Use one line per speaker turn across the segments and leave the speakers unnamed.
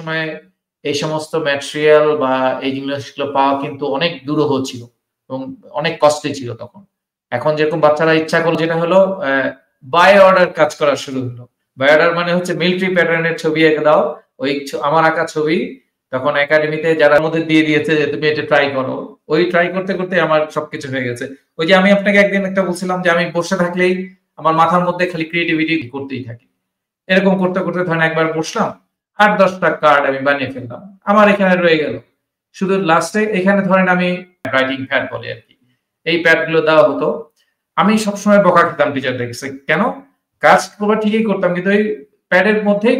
সময় এই সমস্ত ম্যাটেরিয়াল বা এই জিনিসগুলো পাওয়া কিন্তু অনেক দুরূহ ছিল এবং অনেক কস্টলি ছিল তখন। এখন যেরকম বাচ্চারা ইচ্ছা করলো যেটা হলো বাই অর্ডার কাজ করা শুরু হলো। বাই অর্ডার মানে হচ্ছে মিলিটারি প্যাটার্নের ছবি এঁকে দাও। ওই আমার আঁকা ছবি তখন একাডেমিতে যারা আমাদের দিয়ে দিয়েছে যে তুমি এটা ট্রাই করো। ওই ট্রাই করতে, করতে আমার সবকিছু হয়ে গেছে। ওই যে আমি আপনাকে একদিন একটা বলছিলাম যে আমি বসে থাকলেই আমার মাথার মধ্যে খালি ক্রিয়েটিভিটি করতেই থাকি। এরকম করতে, করতে ধরেন একবার বসলাম ৮-১০ টা কার্ড আমি বানিয়ে ফেললাম। আমার এখানে রয়ে গেল। শুধু লাস্টে এখানে ধরেন আমি রাইটিং প্যাড বলি আরকি। এই প্যাড গুলো দেওয়া হতো। আমি সবসময় বকা খেতাম টিচারদের কাছে। কেন? কাজ পুরো ঠিকই করতাম কিন্তু ওই প্যাডের মধ্যেই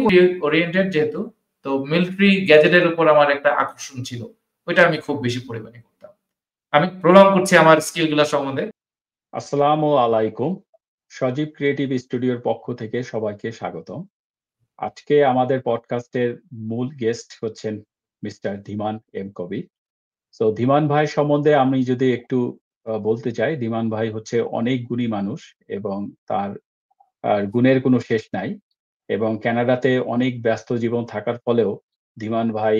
ওরিয়েন্টেড যেহেতু তো মিলিটারি গ্যাজেটের উপর আমার একটা আকর্ষণ ছিল। ওইটা আমি খুব বেশি পরিমাণে করতাম। আমি প্রলং করছি আমার স্কিল গুলা সম্বন্ধে।
আসসালামু আলাইকুম। সজীব ক্রিয়েটিভ স্টুডিওর পক্ষ থেকে সবাইকে স্বাগতম। আজকে আমাদের পডকাস্টের মূল গেস্ট হচ্ছেন মিস্টার ধীমান এম কবির। সো ধীমান ভাই সম্বন্ধে আমি যদি একটু বলতে চাই, ধীমান ভাই হচ্ছে অনেক গুণী মানুষ এবং তার গুণের কোনো শেষ নাই। এবং কানাডাতে অনেক ব্যস্ত জীবন থাকার ফলেও ধীমান ভাই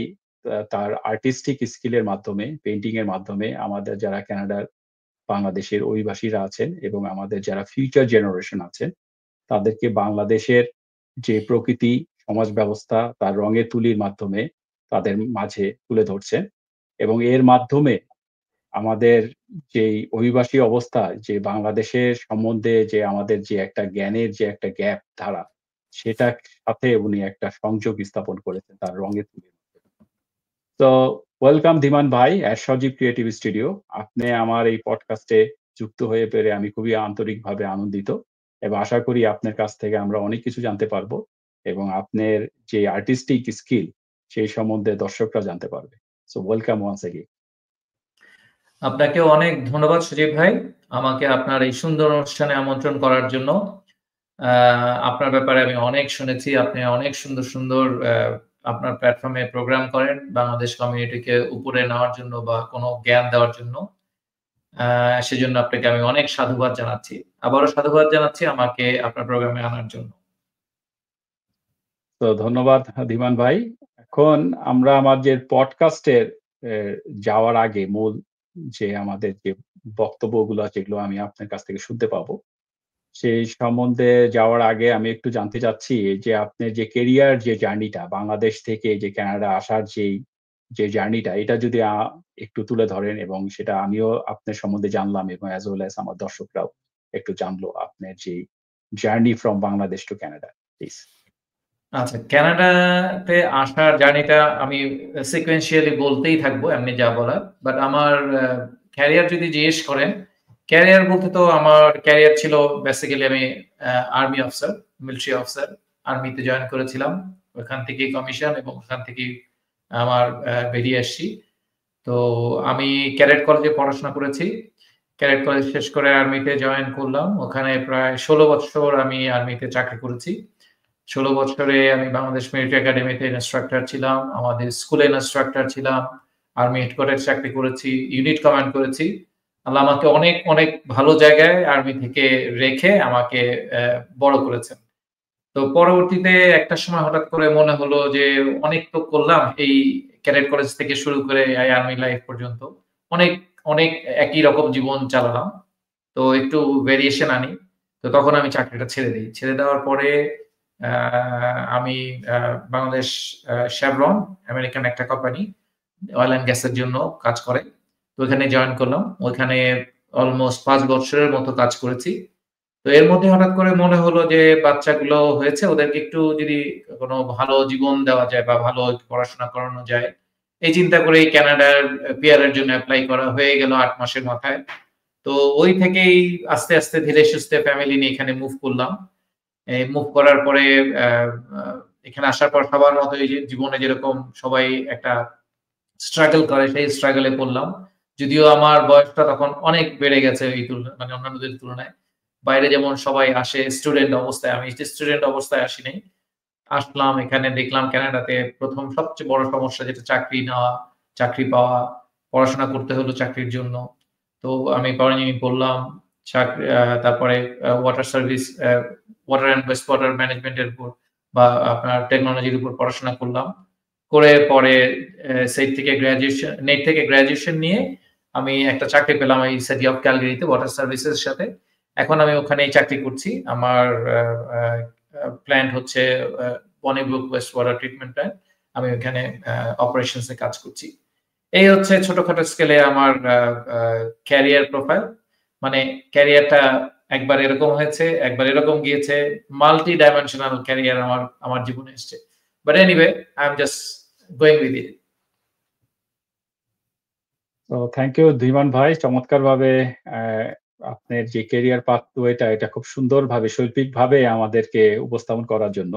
তার আর্টিস্টিক স্কিলের মাধ্যমে, পেইন্টিং এর মাধ্যমে আমাদের যারা কানাডার বাংলাদেশের অভিবাসীরা আছেন এবং আমাদের যারা ফিউচার জেনারেশন আছেন তাদেরকে বাংলাদেশের যে প্রকৃতি, সমাজ ব্যবস্থা তার রঙের তুলির মাধ্যমে তাদের মাঝে তুলে ধরছেন এবং এর মাধ্যমে আমাদের যেই অভিবাসী অবস্থা, যে বাংলাদেশের সম্বন্ধে যে আমাদের যে একটা জ্ঞানের যে একটা গ্যাপ ধারা, সেটার সাথে উনি একটা সংযোগ স্থাপন করেছেন তার রঙের তুলির মাধ্যমে। তো ওয়েলকাম ধীমান ভাই অ্যাট সজীব ক্রিয়েটিভ স্টুডিও। আপনি আমার এই পডকাস্টে যুক্ত হয়ে পেরে আমি খুবই আন্তরিকভাবে আনন্দিত এবং আশা করি আপনার কাছ থেকে আমরা অনেক কিছু জানতে পারবো এবং আপনার যে আর্টিস্টিক স্কিল সেই সম্বন্ধে দর্শকরা জানতে পারবে। So welcome once again.
আপনাকেও অনেক ধন্যবাদ সুজীব ভাই। আমাকে আপনার এই সুন্দর অনুষ্ঠানে আমন্ত্রণ করার জন্য। আপনার ব্যাপারে আমি অনেক শুনেছি। আপনি অনেক সুন্দর, সুন্দর আপনার প্ল্যাটফর্মে প্রোগ্রাম করেন বাংলাদেশ কমিউনিটিকে উপরে নেওয়ার জন্য বা কোনো জ্ঞান দেওয়ার জন্য। সেজন্য আপনাকে আমি অনেক সাধুবাদ জানাচ্ছি। আবারও সাধুবাদ জানাচ্ছি আমাকে আপনার প্রোগ্রামে আনার জন্য।
তো ধন্যবাদ ধীমান ভাই। এখন আমরা আমাদের পডকাস্টের যাওয়ার আগে মূল যে আমাদের যে বক্তব্যগুলো যেগুলো আমি আপনার কাছ থেকে শুনতে পাবো, সেই সম্বন্ধে যাওয়ার আগে আমি একটু জানতে চাচ্ছি যে আপনার যে কেরিয়ার যে জার্নিটা, বাংলাদেশ থেকে যে কানাডা আসার যে জার্নিটা, এটা যদি একটু তুলে ধরেন এবং সেটা আমিও আপনার সম্বন্ধে জানলাম এবং অ্যাজ ওয়েল অ্যাজ আমার দর্শকরাও একটু জানলো আপনার যে journey from Bangladesh to Canada, please.
আচ্ছা, কানাডাতে আসার জার্নিটা আমি সিকোয়েন্সিয়ালি বলতেই থাকবো এমনি যা বলার। বাট আমার ক্যারিয়ার যদি জিজ্ঞেস করেন, ক্যারিয়ার বলতে তো আমার ক্যারিয়ার ছিল বেসিক্যালি আমি আর্মি অফিসার, মিলিটারি অফিসার। আর্মিতে জয়েন করেছিলাম। ওখান থেকেই কমিশন এবং ওখান থেকেই আমার বেরিয়ে আসছি। তো আমি ক্যাডেট কলেজে পড়াশোনা করেছি। ক্যাডেট কলেজ শেষ করে আর্মিতে জয়েন করলাম। ওখানে প্রায় ১৬ বছর আমি আর্মিতে চাকরি করেছি। ১৬ বছরে আমি বাংলাদেশ মিলিটারি একাডেমিতে ইন্সট্রাক্টর ছিলাম। আমাদের স্কুলে ইন্সট্রাক্টর ছিলাম। আর্মি হেডকোয়ার্টারে চাকরি করেছি, ইউনিট কমান্ড করেছি। আল্লাহ আমাকে অনেক, অনেক ভালো জায়গায় আর্মি থেকে রেখে আমাকে বড় করেছেন। তো পরবর্তীতে একটা সময় হঠাৎ করে মনে হলো যে অনেক তো করলাম এই ক্যাডেট কলেজ থেকে শুরু করে এই আর্মি লাইফ পর্যন্ত। অনেক, অনেক একই রকম জীবন চালালাম। তো একটু ভেরিয়েশন আনি। তো তখন আমি চাকরিটা ছেড়ে দেই। ছেড়ে দেওয়ার পরে আ আমি বাংলাদেশ শেভরন আমেরিকান একটা কোম্পানি অয়েল অ্যান্ড গ্যাসের জন্য কাজ করে। তো ওখানে জয়েন করলাম। ওইখানে অলমোস্ট ৫ বছরের মতো কাজ করেছি। তো এর মধ্যে হঠাৎ করে মনে হলো যে বাচ্চাগুলো হয়েছে ওদেরকে একটু যদি কোনো ভালো জীবন দেওয়া যায় বা ভালো পড়াশোনা করানো যায়। এই চিন্তা করেই কানাডার পিআর এর জন্য এপ্লাই করা হয়ে গেল ৮ মাসের মাথায়। তো ওই থেকেই আস্তে, আস্তে ধীরে সুস্থে ফ্যামিলি নিয়ে এখানে মুভ করলাম। মুভ করার পরে আ আ এখানে আসার পর সবার মতো এই যে জীবনে যেরকম সবাই একটা স্ট্রাগল করে সেই স্ট্রাগল এ পড়লাম। যদিও আমার বয়সটা তখন অনেক বেড়ে গেছে এই মানে অন্যান্যদের তুলনায়। বাইরে যেমন সবাই আসে স্টুডেন্ট অবস্থায়, আমি স্টুডেন্ট অবস্থায় আসি নাই। আসলাম এখানে দেখলাম কানাডাতে ১ম সবচেয়ে বড় সমস্যা যেটা চাকরি নেওয়া, চাকরি পাওয়া, পড়াশোনা করতে হলো চাকরির জন্য। তো আমি পড়ালেখা করলাম। তারপরে water service water and West water management এর উপর বা আপনার টেকনোলজির উপর পড়াশোনা করলাম। করে পরে নেট থেকে গ্রাজুয়েশন নিয়ে আমি একটা চাকরি পেলাম এই সিটি অফ ক্যালগারিতে ওয়াটার সার্ভিসের সাথে। এখন আমি ওখানেই চাকরি করছি। আমার প্ল্যান্ট হচ্ছে বনিব্রুক ওয়েস্ট ওয়াটার ট্রিটমেন্ট প্ল্যান্ট। আমি ওখানে অপারেশনসে কাজ করছি। এই হচ্ছে ছোটখাটো স্কেলে আমার ক্যারিয়ার প্রোফাইল। মানে ক্যারিয়ারটা একবার এরকম হয়েছে, একবার এরকম গিয়েছে। মাল্টি ডাইমেনশনাল ক্যারিয়ার আমার জীবনে এসেছে। But anyway, I am just going with it.
তো থ্যাংক ইউ ধীমান ভাই, চমৎকারভাবে আপনার যে ক্যারিয়ার পাথওয়েটা এটা খুব সুন্দরভাবে শৈল্পিকভাবে আমাদেরকে উপস্থাপন করার জন্য।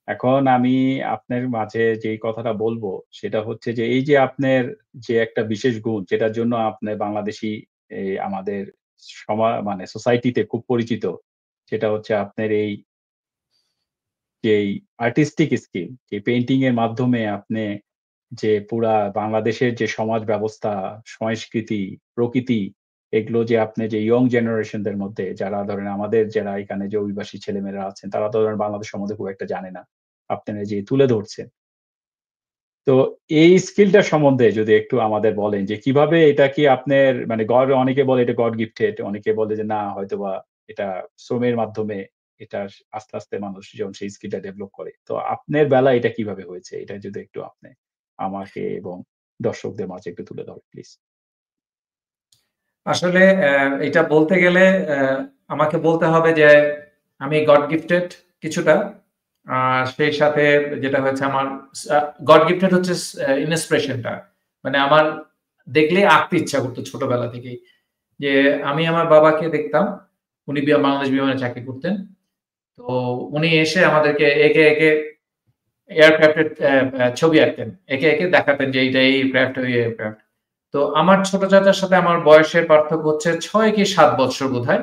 এখন আমি আপনার মাঝে যেই কথাটা বলবো সেটা হচ্ছে যে এই যে আপনার যে একটা বিশেষ গুণ যেটার জন্য আপনি বাংলাদেশী আমাদের মানে সোসাইটিতে খুব পরিচিত, সেটা হচ্ছে আপনার এই যেই আর্টিস্টিক স্কিল, যে পেইন্টিং এর মাধ্যমে আপনি যে পুরা বাংলাদেশের যে সমাজ ব্যবস্থা, সংস্কৃতি, প্রকৃতি এগুলো যে আপনি যে ইয়ং জেনারেশনদের মধ্যে যারা ধরেন আমাদের যারা এখানে যে অভিবাসী ছেলেমেয়েরা আছেন তারা তো ধরেন বাংলাদেশ সম্বন্ধে খুব একটা জানে না। আপনারা যে তুলে ধরছেন। তো এই স্কিলটা সম্বন্ধে যদি একটু আমাদের বলেন যে কিভাবে এটা কি আপনার মানে অনেকে বলে এটা গড গিফটেড, অনেকে বলে যে না হয়তোবা এটা শ্রমের মাধ্যমে এটা আস্তে, আস্তে মানুষ যখন সেই স্কিলটা ডেভেলপ করে। তো আপনার বেলায় এটা কিভাবে হয়েছে? এটা যদি একটু আপনি আমাকে এবং দর্শকদের মাঝে একটু তুলে ধরেন প্লিজ।
আসলে এটা বলতে গেলে আমাকে বলতে হবে যে আমি গড গিফটেড কিছুটা। আর সেই সাথে যেটা হয়েছে আমার গড গিফটেড হচ্ছে ইন্সপিরেশনটা। মানে আমার দেখলেই আঁকতে ইচ্ছা করতো ছোটবেলা থেকেই। যে আমি আমার বাবাকে দেখতাম, উনি বাংলাদেশ বিমানে চাকরি করতেন। তো উনি এসে আমাদেরকে একে, একে এয়ারক্রাফটের ছবি আঁকতেন। একে, একে দেখাতেন যে এইটা এই এয়ারক্রাফট, ওই এয়ারক্রাফট। তো আমার ছোট চাচার সাথে আমার বয়সের পার্থক্য হচ্ছে ৬ কি ৭ বৎসর বোধহয়।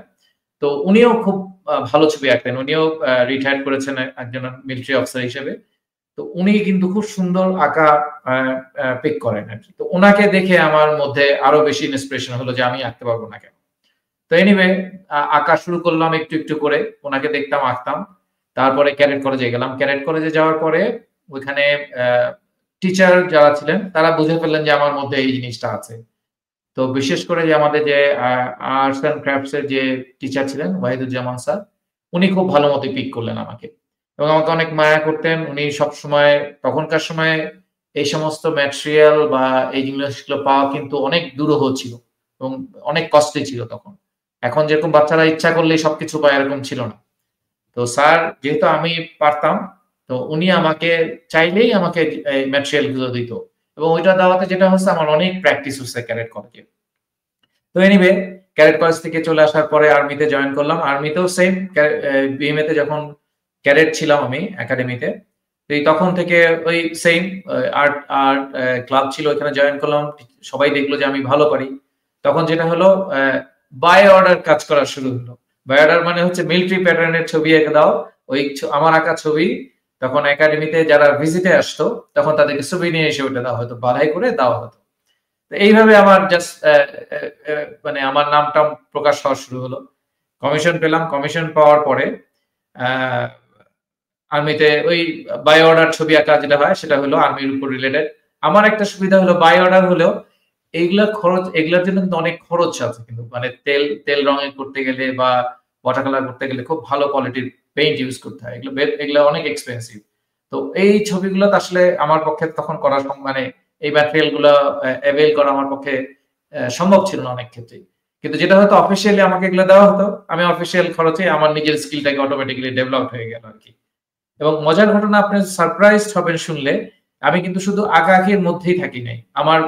তো উনিও খুব ভালো ছবি আঁকতেন। উনিও রিটায়ার্ড করেছেন একজন মিলিটারি অফিসার হিসেবে। তো উনি কিন্তু খুব সুন্দর আঁকা আ আ পিক করেন আরকি। তো উনাকে দেখে আমার মধ্যে আরো বেশি ইন্সপিরেশন হলো যে আমি আঁকতে পারবো না কেন? তো এনিওয়ে আঁকা শুরু করলাম একটু, একটু করে। উনাকে দেখতাম, আঁকতাম। তারপরে ক্যাডেট কলেজে গেলাম। ক্যাডেট কলেজে যাওয়ার পরে ওইখানে টিচার যারা ছিলেন তারা বুঝে ফেললেন যে আমার মধ্যে এই জিনিসটা আছে। তো বিশেষ করে যে আমাদের যে আর্টস অ্যান্ড ক্রাফটস এর যে টিচার ছিলেন ওয়াহিদুজ্জামান স্যার, উনি খুব ভালো মতো পিক করলেন আমাকে। এবং আমাকে অনেক মায়া করতেন। উনি সবসময় তখনকার সময়ে এই সমস্ত ম্যাটেরিয়াল বা এই জিনিসগুলো পাওয়া কিন্তু অনেক দুরূহ ছিল এবং অনেক কস্টলি ছিল তখন। এখন যেরকম বাচ্চারা ইচ্ছা করলেই সবকিছু পায় এরকম ছিল না। তো স্যার যেহেতু আমি পারতাম, তো উনি আমাকে চাইলেই আমাকে এই ম্যাটেরিয়াল গুলো দিত। এবং ওইটা দেওয়াতে যেটা হচ্ছে আমার অনেক প্র্যাকটিস হচ্ছে ক্যাডেট কলেজে। তো এনিওয়ে ক্যাডেট কলেজ থেকে চলে আসার পরে আর্মিতে জয়েন করলাম। আর্মিতেও সেম বিএমএ তে যখন ক্যাডেট ছিলাম আমি একাডেমিতে। তো তখন থেকে ওই সেম আর্ট আর্ট ক্লাব ছিল ওখানে জয়েন করলাম। সবাই দেখলো যে আমি ভালো পারি। তখন যেটা হলো বাই অর্ডার কাজ করা শুরু হলো। বাই অর্ডার মানে হচ্ছে মিলিটারি প্যাটার্নের ছবি এঁকে দাও। ওই আমার আঁকা ছবি তখন একাডেমিতে যারা ভিজিটে আসতো তখন তাদেরকে ছবি নিয়ে এসে ওটা দেওয়া হতো। বাধাই করে দেওয়া হতো। তো এইভাবে আমার জাস্ট মানে আমার নামটা প্রকাশ হওয়া শুরু হলো। কমিশন পেলাম। কমিশন পাওয়ার পরে আর্মিতে ওই বাই অর্ডার ছবি আঁকা যেটা হয় সেটা হলো আর্মির উপর রিলেটেড। আমার একটা সুবিধা হলো বাই অর্ডার হলেও এগুলার জন্য কিন্তু অনেক খরচ আছে কিন্তু মানে তেল রঙে করতে গেলে বা ওয়াটার কালার করতে গেলে খুব ভালো কোয়ালিটির পেইন্ট ইউজ করতে হয়। এগুলো অনেক এক্সপেন্সিভ। তো এই ছবিগুলো তো আসলে আমার পক্ষে তখন করা মানে এই ম্যাটেরিয়াল গুলো অ্যাভেইল করা আমার পক্ষে সম্ভব ছিল না অনেক ক্ষেত্রেই। কিন্তু যেটা হয়তো অফিসিয়ালি আমাকে এগুলো দেওয়া হতো, আমি অফিসিয়াল খরচে আমার নিজের স্কিলটাকে অটোমেটিক্যালি ডেভেলপ হয়ে গেল আরকি। এবং মজার ঘটনা আপনি সারপ্রাইজড হবেন শুনলে, আমি কিন্তু শুধু আঁকাআঁকির মধ্যেই থাকি নাই। আমার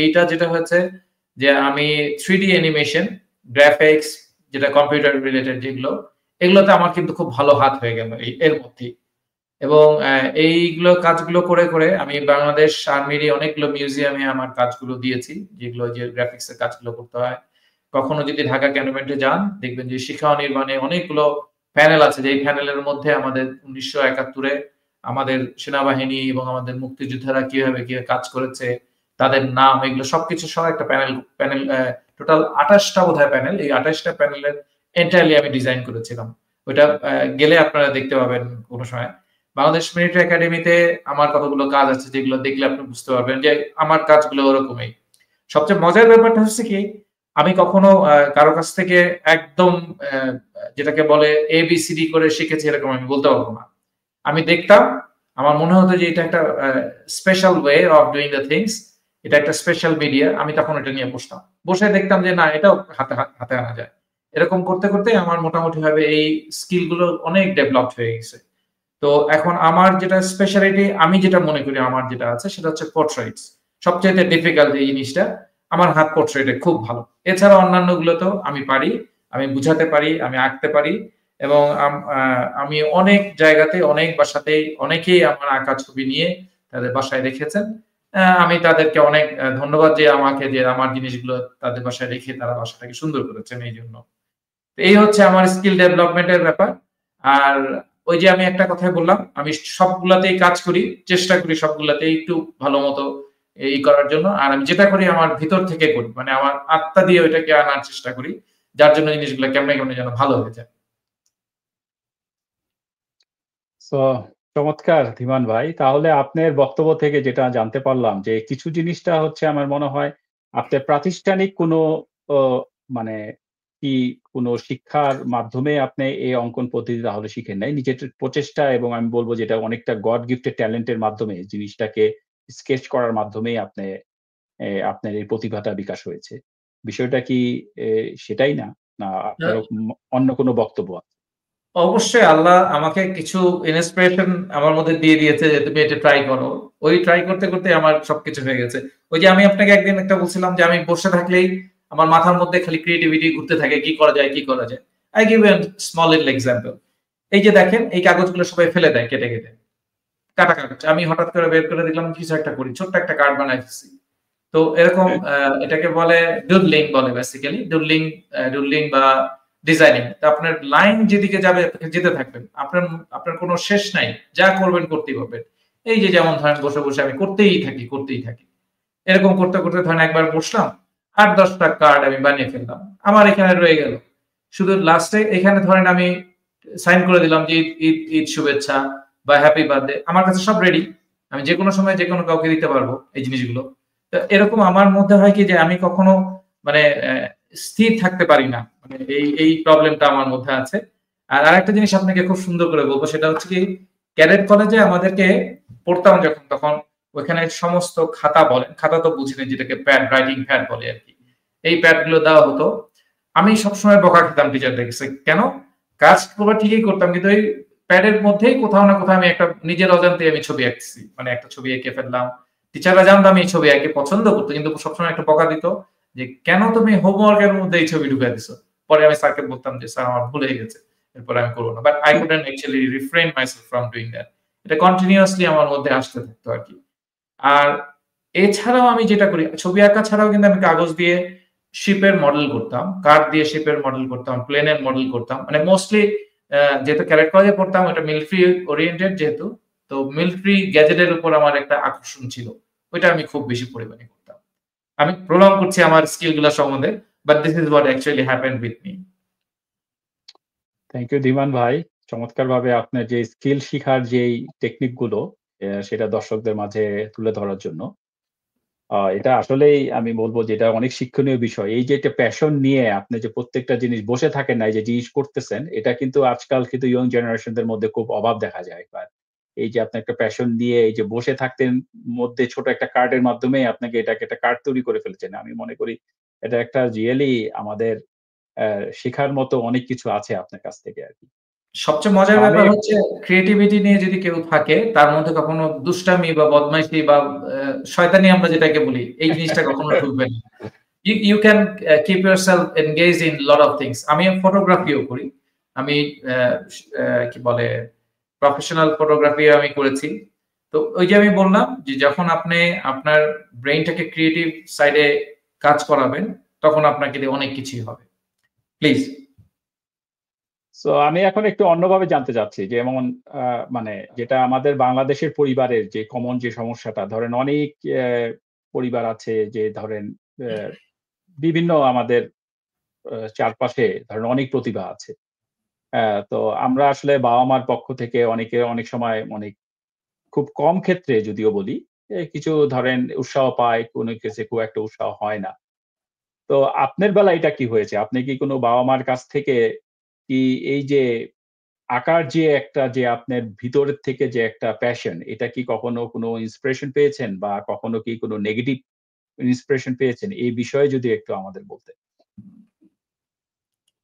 এইটা যেটা হয়েছে যে আমি 3D অ্যানিমেশন, গ্রাফিক্স যেটা কম্পিউটার রিলেটেড যেগুলো, এগুলোতে আমার কিন্তু খুব ভালো হাত হয়ে গেল এর মধ্যেই। এবং এইগুলো কাজগুলো করে, করে আমি বাংলাদেশ আর্মিরই অনেকগুলো মিউজিয়ামে আমার কাজগুলো দিয়েছি। যেগুলো যে গ্রাফিক্স এর কাজগুলো করতে হয়। কখনো যদি ঢাকা ক্যান্টনমেন্টে যান, দেখবেন যে শিখা অনির্বাণে অনেকগুলো প্যানেল আছে যে প্যানেলের মধ্যে আমাদের ১৯৭১ এ আমাদের সেনাবাহিনী এবং আমাদের মুক্তিযোদ্ধারা কিভাবে কাজ করেছে, তাদের নাম এগুলো সবকিছু সহ একটা প্যানেল টোটাল ২৮ টা বোধহয় প্যানেল। এই ২৮ টা প্যানেলের এন্টায়ারলি আমি ডিজাইন করেছিলাম। ওইটা গেলে আপনারা দেখতে পাবেন কোন সময়। বাংলাদেশ মিলিটারি একাডেমিতে আমার কতগুলো কাজ আছে যেগুলো দেখলে আপনি বুঝতে পারবেন যে আমার কাজগুলো ওরকমই। সবচেয়ে মজার ব্যাপারটা হচ্ছে কি, আমি কখনো কারো কাছ থেকে একদম যেটাকে বলে ABCD করে শিখেছি এরকম আমি বলতে পারবো না। আমি দেখতাম, আমার মনে হতো যে এটা একটা special way of doing the things, এটা একটা স্পেশাল মিডিয়া। আমি তখন এটা নিয়ে বসতাম, বসে দেখতাম যে না, এটাও হাতে আনা যায়। এরকম করতে করতে আমার মোটামুটি ভাবে এই স্কিল গুলো অনেক ডেভেলপড হয়ে গেছে। তো এখন আমার যেটা স্পেশালিটি, আমি যেটা মনে করি আমার যেটা আছে সেটা হচ্ছে পোর্ট্রেটস। সবচেয়ে ডিফিকাল্ট এই জিনিসটা, আমার হাত পোর্ট্রেটে খুব ভালো। এছাড়া অন্যান্য গুলোতেও আমি পারি, আমি বুঝাতে পারি, আমি আঁকতে পারি, এবং আমি অনেক জায়গাতে অনেক বাসাতেই অনেকেই আমার আঁকা ছবি নিয়ে তাদের বাসায় রেখেছেন। আমি তাদেরকে অনেক ধন্যবাদ যে আমাকে যে আমার জিনিসগুলো তাদের বাসায় রেখে তারা বাসাটাকে সুন্দর করেছেন এই জন্য। এই হচ্ছে আমার স্কিল ডেভেলপমেন্টের ব্যাপার। আর ওই যে আমি একটা কথা বললাম, আমি সবগুলাতেই কাজ করি, চেষ্টা করি সবগুলাতেই একটু ভালো মতো এই করার জন্য। আর আমি যেটা করি আমার ভিতর থেকে করি, মানে আমার আত্মা দিয়ে ওইটাকে আনার চেষ্টা করি, যার জন্য জিনিসগুলো কেমনে কেমনে যেন ভালো হয়ে যায়।
সো চমৎকার ধীমান ভাই। তাহলে আপনার বক্তব্য থেকে যেটা জানতে পারলাম যে কিছু জিনিসটা হচ্ছে আমার মনে হয় আপনার প্রাতিষ্ঠানিক কোনো ও মানে কি কোনো শিক্ষার মাধ্যমে আপনি এই অঙ্কন পদ্ধতি তাহলে শিখেন নাই। নিজের প্রচেষ্টা এবং আমি বলব যে এটা অনেকটা গড গিফটেড ট্যালেন্ট এর মাধ্যমে জিনিসটাকে স্কেচ করার মাধ্যমেই আপনার এই প্রতিভাটা বিকাশ হয়েছে। বিষয়টা কি সেটাই না? না আপনার অন্য কোনো বক্তব্য আছে?
অবশ্যই আল্লাহ আমাকে কিছু ইন্সপিরেশন আমার মধ্যে দিয়ে দিয়েছে যে তুমি এটা ট্রাই করো। ওই ট্রাই করতে করতে আমার সবকিছু হয়ে গেছে। ওই যে আমি আপনাকে একদিন একটা বলছিলাম যে আমি বসে থাকলেই আমার মাথার মধ্যে খালি ক্রিয়েটিভিটি ঘুরতে থাকে, কি করা যায় কি করা যায়। I give you small little example. এই যে দেখেন, এই কাগজগুলো সবাই ফেলে দেয় কেটে কেটে, কাটা কাগজ। আমি হঠাৎ করে বের করে দেখলাম কিছু একটা করি, ছোট্ট একটা কার্ড বানাই ফেলছি। তো এরকম এটাকে বলে ডুডলিং বলে বেসিক্যালি। ডুডলিং বা ডিজাইনিং। তো আপনার লাইন যেদিকে যাবে যেতে থাকবেন, আপনার আপনার কোনো শেষ নাই, যা করবেন করতেই পারবেন। এই যে যেমন ধরেন বসে বসে আমি করতেই থাকি। এরকম করতে করতে ধরেন একবার বসলাম, ৮-১০টা কার্ড আমি বানিয়ে ফেললাম, আমার এখানে রয়ে গেল। শুধু লাস্টে এখানে ধরেন আমি সাইন করে দিলাম যে ঈদ ঈদ ঈদ শুভেচ্ছা বা হ্যাপি বার্থডে। আমার কাছে সব রেডি, আমি যে কোনো সময় যে কোনো কাউকে দিতে পারবো এই জিনিসগুলো। এরকম আমার মধ্যে হয় কি যে আমি কখনো মানে স্থির থাকতে পারি না, মানে এই প্রবলেমটা আমার মধ্যে আছে। আর আরেকটা জিনিস আপনাকে খুব সুন্দর করে বলবো, সেটা হচ্ছে কি, ক্যাডেট কলেজে আমাদেরকে পড়তাম যখন, তখন ওইখানে সমস্ত খাতা বলেন, খাতা তো বুঝিনি, যেটাকে প্যাড, রাইটিং প্যাড বলে আর কি, এই প্যাড গুলো দেওয়া হতো। আমি সবসময় বকা খেতাম টিচারদের কাছে। কেন? কাজ পুরো ঠিকই করতাম, কিন্তু ওই প্যাডের মধ্যেই কোথাও না কোথাও আমি একটা নিজের অজান্তে আমি ছবি আঁকছি, মানে একটা ছবি এঁকে ফেললাম। টিচাররা জানতো আমি এই ছবি এঁকে পছন্দ করতো, কিন্তু সবসময় একটা বকা দিত যে কেন তুমি হোমওয়ার্কের মধ্যে এই ছবি ঢুকাই দিছো। পরে আমি স্যারকে বলতাম যে স্যার আমার ভুল হয়ে গেছে, এরপরে আমি করবো না। But I couldn't actually refrain myself from doing that. এটা কন্টিনিউয়াসলি আমার মধ্যে আসতে থাকতো আর কি। আর এছাড়াও আমি যেটা করি, ছবি আঁকা ছাড়াও কিন্তু আমি কাগজ দিয়ে শিপের মডেল করতাম, কাঠ দিয়ে শিপের মডেল করতাম, প্লেনের মডেল করতাম। মানে মোস্টলি যেহেতু ক্যাডেট কলেজে পড়তাম, ওটা মিলিটারি ওরিয়েন্টেড যেহেতু, তো মিলিটারি গ্যাজেটের উপর আমার একটা আকর্ষণ ছিল। ওইটা আমি খুব বেশি পরিমাণে করতাম। আমি প্রলং করছি আমার স্কিল গুলা সম্বন্ধে, but this is what actually happened with me.
Thank you Dhiman ভাই। চমৎকারভাবে আপনার যে স্কিল শিখার যেই টেকনিক গুলো সেটা দর্শকদের মাঝে তুলে ধরার জন্য। এটা আসলেই আমি বলব যে এটা অনেক শিক্ষণীয় বিষয়। এই যে একটা প্যাশন নিয়ে আপনি যে প্রত্যেকটা জিনিস বসে থাকেন না, এই যে জিনিস করতেছেন, এটা কিন্তু আজকাল কিন্তু ইয়ং জেনারেশনদের মধ্যে খুব অভাব দেখা যায়। বা এই যে আপনি একটা প্যাশন নিয়ে এই যে বসে থাকতেন মধ্যে ছোট একটা কার্ডের মাধ্যমে আপনাকে এটাকে একটা কার্ড তৈরি করে ফেলেছেন। আমি মনে করি এটা একটা রিয়েলি আমাদের শেখার মতো অনেক কিছু আছে আপনার কাছ থেকে আরকি।
সবচেয়ে
তো
মজার
আমি
ব্যাপার হচ্ছে ক্রিয়েটিভিটি নিয়ে যদি কেউ থাকে, তার মধ্যে কখনো দুষ্টামি বা বদমাইশি বা শয়তানি আমরা যেটাকে বলি, এই জিনিসটা কখনো ঢুকবে না। You can keep yourself engaged in lot of things. আমি ফটোগ্রাফিও করি। আমি কি বলে প্রফেশনাল ফটোগ্রাফিও আমি করেছি। তো ওই যে আমি বললাম যে যখন আপনি আপনার ব্রেইনটাকে ক্রিয়েটিভ সাইডে কাজ করাবেন, তখন আপনাকে দিয়ে অনেক কিছুই হবে। প্লিজ।
সো আমি এখন একটু অন্যভাবে জানতে চাচ্ছি। যেমন আ মানে যেটা আমাদের বাংলাদেশের পরিবারের যে কমন যে সমস্যাটা ধরেন অনেক পরিবার আছে যে ধরেন বিভিন্ন আমাদের চারপাশে ধরেন অনেক প্রতিভা আছে। তো আমরা আসলে বাবা-মার পক্ষ থেকে অনেক সময় খুব কম ক্ষেত্রে যদিও বলি, কিছু ধরেন উৎসাহ পায়, কোনো কেসে খুব একটা উৎসাহ হয় না। তো আপনার বেলায় এটা কি হয়েছে? আপনি কি কোনো বাবা-মার কাছ থেকে কি এই যে আঁকার যে আপনার ভিতরের থেকে যে একটা প্যাশন, এটা কি কখনো কোনো ইন্সপিরেশন পেয়েছেন বা কখনো কি কোনো নেগেটিভ ইন্সপিরেশন পেয়েছেন? এই বিষয়ে যদি একটু আমাদের বলতেন।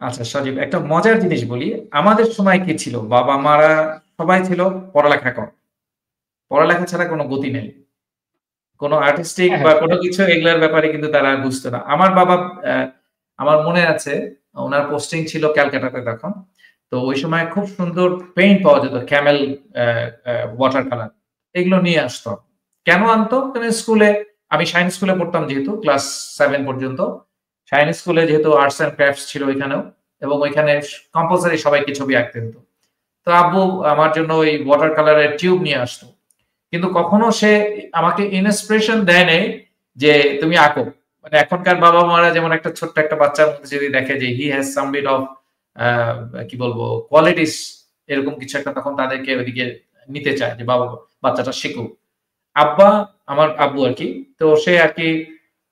আচ্ছা সজীব, একটা মজার জিনিস বলি। আমাদের সময় কি ছিল? বাবা-মারা সবাই ছিল পড়ালেখা কর। পড়ালেখা ছাড়া কোনো গতি নেই। কোনো আর্টিস্টিক
হ্যাঁ,
বা
হ্যাঁ,
কোনো
সেটা ঠিক।
কিছু এগুলার ব্যাপারে কিন্তু তারা বুঝতো না। আমার বাবা অ্যা আমার মনে আছে উনার পোস্টিং ছিল ক্যালকাটাতে তখন। তো ওই সময় খুব সুন্দর পেইন্ট পাওয়া যেত। Camel water colour. এগুলো নিয়ে আসতো। কেন আনতো? কারণ স্কুলে আমি সায়েন্স স্কুলে পড়তাম যেহেতু ক্লাস 7 পর্যন্ত। সায়েন্স স্কুলে যেহেতু আর্টস অ্যান্ড ক্রাফটস ছিল ওইখানেও এবং ওইখানে কম্পালসরি সবাইকে ছবি আঁকতে হতো। তো আব্বু আমার জন্য ওই ওয়াটার কালারের টিউব নিয়ে আসতো। কিন্তু কখনো সে আমাকে ইন্সপিরেশন দেয় নাই যে তুমি আঁকো। মানে এখনকার বাবা-মারা যেমন একটা ছোট্ট একটা বাচ্চার মধ্যে যদি দেখে যে he has some bit of a কি বলবো কোয়ালিটিস এরকম কিছু একটা তখন তাদেরকে ওইদিকে নিতে চায় যে বাবা বাচ্চাটা শিখুক। আব্বা আমার আব্বু আরকি। তো সে আরকি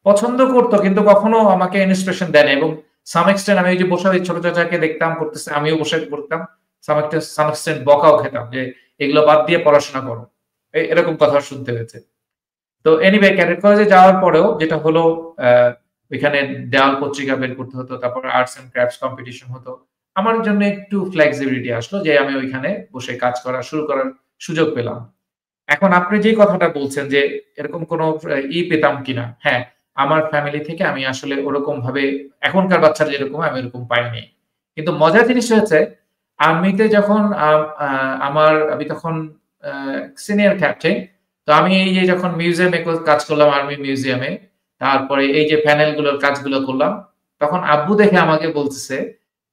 পছন্দ করত কিন্তু কখনো আমাকে ইন্সপিরেশন দেয় নাই এবং সাম এক্সটেন্ট আমি ওই যে বসে ওই ছোট চাচাকে দেখতাম করতেছে, আমিও বসে করতাম। সাম এক্সটেন্ট বকাও খেতাম যে এগুলো বাদ দিয়ে পড়াশোনা করো। এরকম কথা শুনতে হয়েছে। তো এনিওয়ে ক্যাডেট কলেজে যাওয়ার পরেও যেটা হলো আ ওইখানে দেওয়াল পত্রিকা বের করতে হতো। তারপর আর্টস অ্যান্ড ক্রাফটস কম্পিটিশন হতো। আমার জন্য একটু ফ্লেক্সিবিলিটি আসলো যে আমি ওইখানে বসে কাজ করা শুরু করার সুযোগ পেলাম। এখন আপনি যে কথাটা বলছেন যে এরকম কোনো পেতাম কিনা? হ্যাঁ, আমার ফ্যামিলি থেকে আমি আসলে ওরকমভাবে এখনকার বাচ্চারা যেরকম আমি ওরকম পাইনি। কিন্তু মজার জিনিস হয়েছে আর্মিতে যখন আমি তখন আ সিনিয়র ক্যাপ্টেন। তো আমি এই যে যখন মিউজিয়ামে কাজ করলাম আর্মি মিউজিয়ামে, তারপরে এই যে প্যানেল গুলোর কাজগুলো করলাম, তখন আব্বু দেখে আমাকে বলতেছে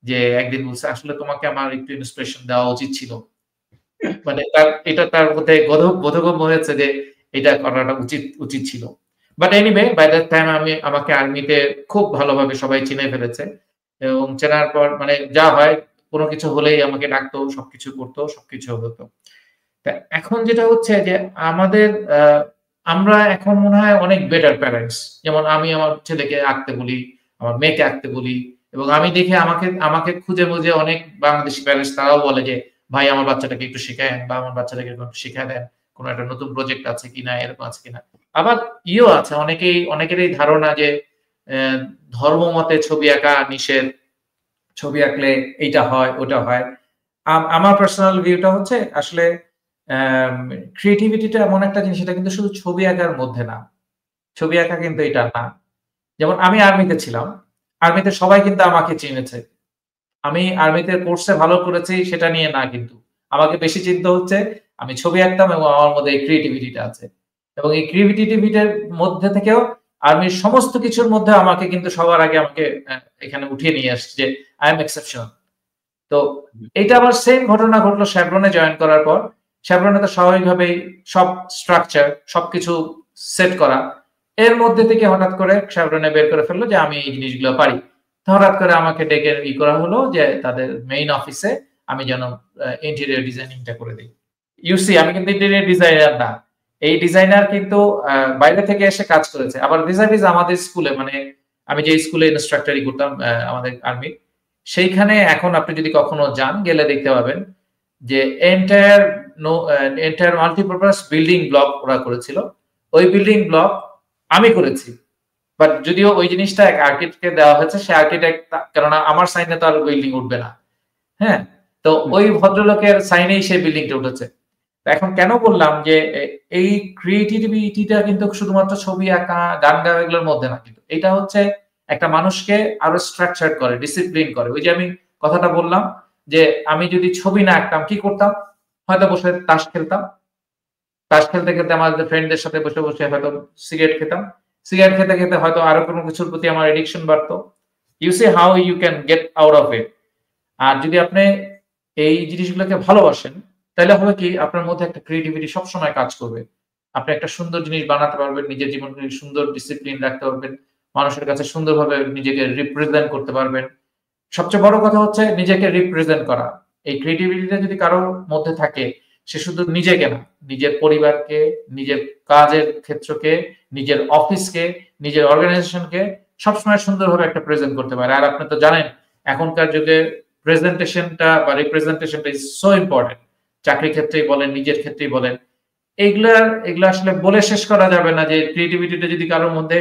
যে একদিন বলছে, "আসলে তোমাকে আমার একটু ইন্সপিরেশন দেওয়া উচিত ছিল।" মানে তার মধ্যে বোধগম্য হয়েছে যে এটা করাটা উচিত ছিল। But anyway by that time আমাকে আর্মিতে খুব ভালোভাবে সবাই চিনে ফেলেছে। এবং চেনার পর মানে যা হয় কোন কিছু হলেই আমাকে ডাকতো, সবকিছু করত, সবকিছু হতো। তা এখন যেটা হচ্ছে যে আমাদের আ আমরা এখন মনে হয় অনেক বেটার প্যারেন্টস। যেমন আমি আমার ছেলেকে আঁকতে বলি, আমার মেয়েকে আঁকতে বলি এবং আমি দেখি আমাকে খুঁজে অনেক বাংলাদেশি প্যারেন্টস তারাও বলে যে, "ভাই আমার বাচ্চাটাকে একটু শিখায়েন বা আমার বাচ্চাটাকে একটু শিখায় দেন। কোন একটা নতুন প্রজেক্ট আছে কিনা, এরকম আছে কিনা।" আবার আছে অনেকেরই ধারণা যে অ্যা ধর্মমতে ছবি আঁকা নিষেধ। ছবি আঁকলে এইটা হয়, ওটা হয়। আমার পার্সোনাল ভিউটা হচ্ছে আসলে অ্যাম ক্রিয়েটিভিটিটা এমন একটা জিনিস এটা কিন্তু শুধু ছবি আঁকার মধ্যে না। ছবি আঁকা কিন্তু এটা না। যেমন আমি আর্মিতে ছিলাম। আর্মিতে সবাই কিন্তু আমাকে চিনেছে। আমি আর্মিতে কোর্সে ভালো করেছি সেটা নিয়ে না কিন্তু। আমাকে বেশি চিনতে হচ্ছে আমি ছবি আঁকতাম এবং আমার মধ্যে এই ক্রিয়েটিভিটিটা আছে। এবং এই ক্রিয়েটিভিটির মধ্যে থেকেও আর্মির সমস্ত কিছুর মধ্যে আমাকে কিন্তু সবার আগে আমাকে এখানে উঠিয়ে নিয়ে আসছে যে I am exceptional। তো এইটা আবার সেম ঘটনা ঘটলো Chevron এ জয়েন করার পর। Chevron এ তো স্বাভাবিকভাবেই সব স্ট্রাকচার সবকিছু সেট করা। এর মধ্যে থেকে হঠাৎ করে Chevron এ বের করে ফেলল যে আমি এই জিনিসগুলো পারি। তো হঠাৎ করে আমাকে ডেকে করা হলো যে তাদের মেইন অফিসে আমি যেন ইন্টেরিয়র ডিজাইনিং টা করে দেই। ইউসি আমি কিন্তু ইন্টেরিয়র ডিজাইনার না। এই ডিজাইনার কিন্তু বাইরে থেকে এসে কাজ করেছে। আবার ভিসা আমাদের স্কুলে মানে আমি যে স্কুলে ইন্সট্রাক্টরি করতাম আমাদের আর্মির সেইখানে এখন আপনি যদি কখনো যান গেলে দেখতে পাবেন যে entire no entire multipurpose building block ওরা করেছিল। ওই বিল্ডিং ব্লক আমি করেছি। বাট যদিও ওই জিনিসটা এক আর্কিটেক্টকে দেওয়া হয়েছে সে আর্কিটেক্ট কেননা আমার সাইনে তো আর বিল্ডিং উঠবে না। হ্যাঁ? তো
হুম,
ওই ভদ্রলোকের সাইনেই সেই বিল্ডিংটা উঠেছে। তো এখন কেন বললাম যে এই ক্রিয়েটিভিটিটা কিন্তু শুধুমাত্র ছবি আঁকা, গান গাওয়া এগুলোর মধ্যে না কিন্তু। এটা হচ্ছে একটা মানুষকে আরো স্ট্রাকচারড করে, ডিসিপ্লিন করে। ওই যে আমি কথাটা বললাম যে আমি যদি ছবি না আঁকতাম কি করতাম? হয়তো বসে তাস খেলতাম। তাস খেলতে আমাদের ফ্রেন্ডদের সাথে বসে হয়তো সিগারেট খেতাম। সিগারেট খেতে হয়তো আরো কোনো কিছুর প্রতি আমার অ্যাডিকশন বাড়তো। You see how you can get out of it। আর যদি আপনি এই জিনিসগুলোকে ভালোবাসেন, তাইলে হবে কি আপনার মধ্যে একটা ক্রিয়েটিভিটি সবসময় কাজ করবে। আপনি একটা সুন্দর জিনিস বানাতে পারবেন, নিজের জীবনকে সুন্দর ডিসিপ্লিন রাখতে পারবেন, মানুষের কাছে সুন্দরভাবে নিজেকে রিপ্রেজেন্ট করতে পারবেন। সবচেয়ে বড় কথা হচ্ছে নিজেকে রিপ্রেজেন্ট করা। এই ক্রিয়েটিভিটিটা যদি কারোর মধ্যে থাকে, সে শুধু নিজেকে না, নিজের পরিবারকে, নিজের কাজের ক্ষেত্রকে, নিজের অফিসকে, নিজের অর্গানাইজেশনকে সবসময় সুন্দরভাবে একটা প্রেজেন্ট করতে পারে। আর আপনি তো জানেন এখনকার যুগে প্রেজেন্টেশনটা বা রিপ্রেজেন্টেশনটা ইজ সো ইম্পর্টেন্ট। চাকরির ক্ষেত্রেই বলেন, নিজের ক্ষেত্রেই বলেন। এগুলা আসলে বলে শেষ করা যাবে না যে ক্রিয়েটিভিটিটা যদি কারোর মধ্যে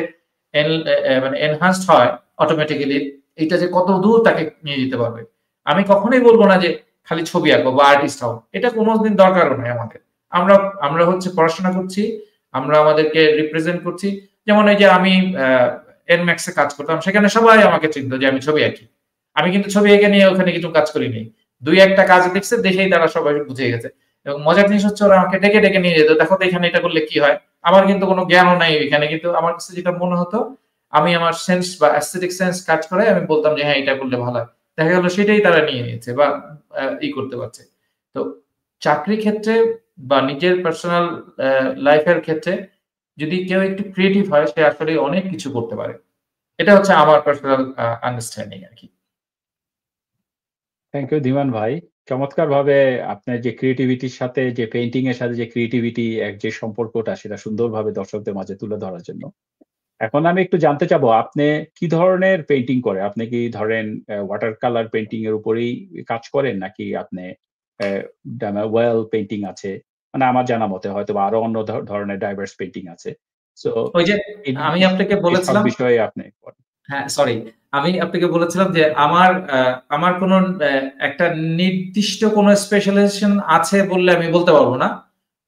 মানে এনহান্সড হয় অটোমেটিক্যালি, এটা যে কত দূর তাকে নিয়ে যেতে পারবে। আমি কখনোই বলবো না যে খালি ছবি আঁকো বা আর্টিস্ট হও, এটা কোনোদিন দরকারও নাই আমাদের। আমরা আমরা হচ্ছে পড়াশোনা করছি, আমরা আমাদেরকে রিপ্রেজেন্ট করছি। যেমন এই যে আমি এনম্যাক্সে কাজ করতাম, সেখানে সবাই আমাকে চিনতো যে আমি ছবি আঁকি। আমি কিন্তু ছবি এঁকে নিয়ে ওখানে কিছু কাজ করিনি, দুই একটা কাজ দেখছে, দেখেই তারা সবাই বুঝে গেছে। এবং মজার জিনিস হচ্ছে ওরা আমাকে ডেকে ডেকে নিয়ে যেত, দেখো তো এখানে এটা করলে কি হয়। আমার কিন্তু কোনো জ্ঞানও নাই এখানে, কিন্তু আমার কাছে যেটা মনে হতো, আমি আমার সেন্স বা অ্যাস্থেটিক সেন্স কাজ করে আমি বলতাম যে হ্যাঁ এটা করলে ভালো হয়। দেখা গেল সেটাই তারা নিয়ে নিয়েছে বা করতে পারছে। তো চাকরি ক্ষেত্রে বা নিজের পার্সোনাল লাইফের ক্ষেত্রে যদি কেউ একটু ক্রিয়েটিভ হয়, সে আসলে অনেক কিছু করতে পারে। এটা হচ্ছে আমার পার্সোনাল আন্ডারস্ট্যান্ডিং আরকি।
থ্যাংক ইউ ধীমান ভাই। চমৎকারভাবে আপনার যে ক্রিয়েটিভিটির সাথে যে পেইন্টিং এর সাথে যে ক্রিয়েটিভিটি যে সম্পর্কটা সেটা সুন্দরভাবে দর্শকদের মাঝে তুলে ধরার জন্য। এখন আমি একটু জানতে চাবো আপনি কি ধরনের পেইন্টিং করেন? আপনি কি ধরেন ওয়াটার কালার পেইন্টিং এর উপরেই কাজ করেন? নাকি আপনি ওয়েল পেইন্টিং আছে? মানে আমার জানা মতে হয়তোবা আরো অন্য ধরনের ডাইভার্স পেইন্টিং আছে। সো
ওই যে
এই
আমি আপনাকে
এসব
বলেছিলাম,
বিষয়ে আপনি করেন।
হ্যাঁ সরি, আমি আপনাকে বলেছিলাম যে আমার কোন একটা নির্দিষ্ট কোন স্পেশালাইজেশন আছে বললে আমি বলতে পারবো না,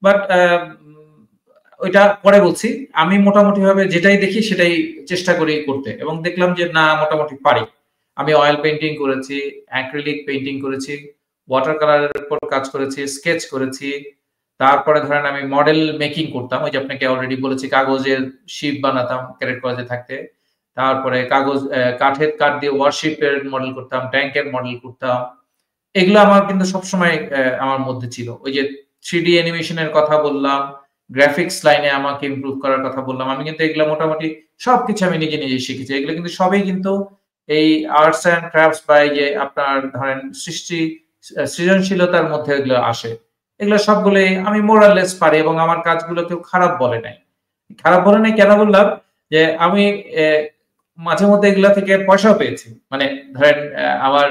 বাট ওইটা পরে বলছি। আমি মোটামুটি ভাবে যেটাই দেখি সেটাই চেষ্টা করি করতে, এবং দেখলাম যে না মোটামুটি পারি। আমি অয়েল পেইন্টিং করেছি, অ্যাক্রিলিক পেইন্টিং করেছি, ওয়াটার কালারের উপর কাজ করেছি, স্কেচ করেছি। তারপরে ধরেন আমি মডেল মেকিং করতাম, ওই যে আপনাকে অলরেডি বলেছি কাগজের শিপ বানাতাম ক্যাডেট কলেজে থাকতে। তারপরে কাঠ দিয়ে ওয়ারশিপের মডেল করতাম, ট্যাঙ্কের মডেল করতাম। এগুলো আমার কিন্তু সবসময় আমার মধ্যে ছিল। ওই যে 3D অ্যানিমেশনের কথা বললাম, গ্রাফিক্স লাইনে আমাকে ইমপ্রুভ করার কথা বললাম। আমি কিন্তু এগুলো মোটামুটি সবকিছু আমি নিজে, নিজে শিখেছি। এগুলো কিন্তু সবই কিন্তু এই আর্টস অ্যান্ড ক্রাফটস বা এই যে আপনার ধরেন সৃজনশীলতার মধ্যে এগুলো আসে। এগুলো সবগুলোই আমি মোরাললেস পারি, এবং আমার কাজগুলো কেউ খারাপ বলে নাই। খারাপ বলে নাই কেন বললাম? যে আমি এ মাঝে মধ্যে এগুলা থেকে পয়সাও পেয়েছি। মানে ধরেন আমার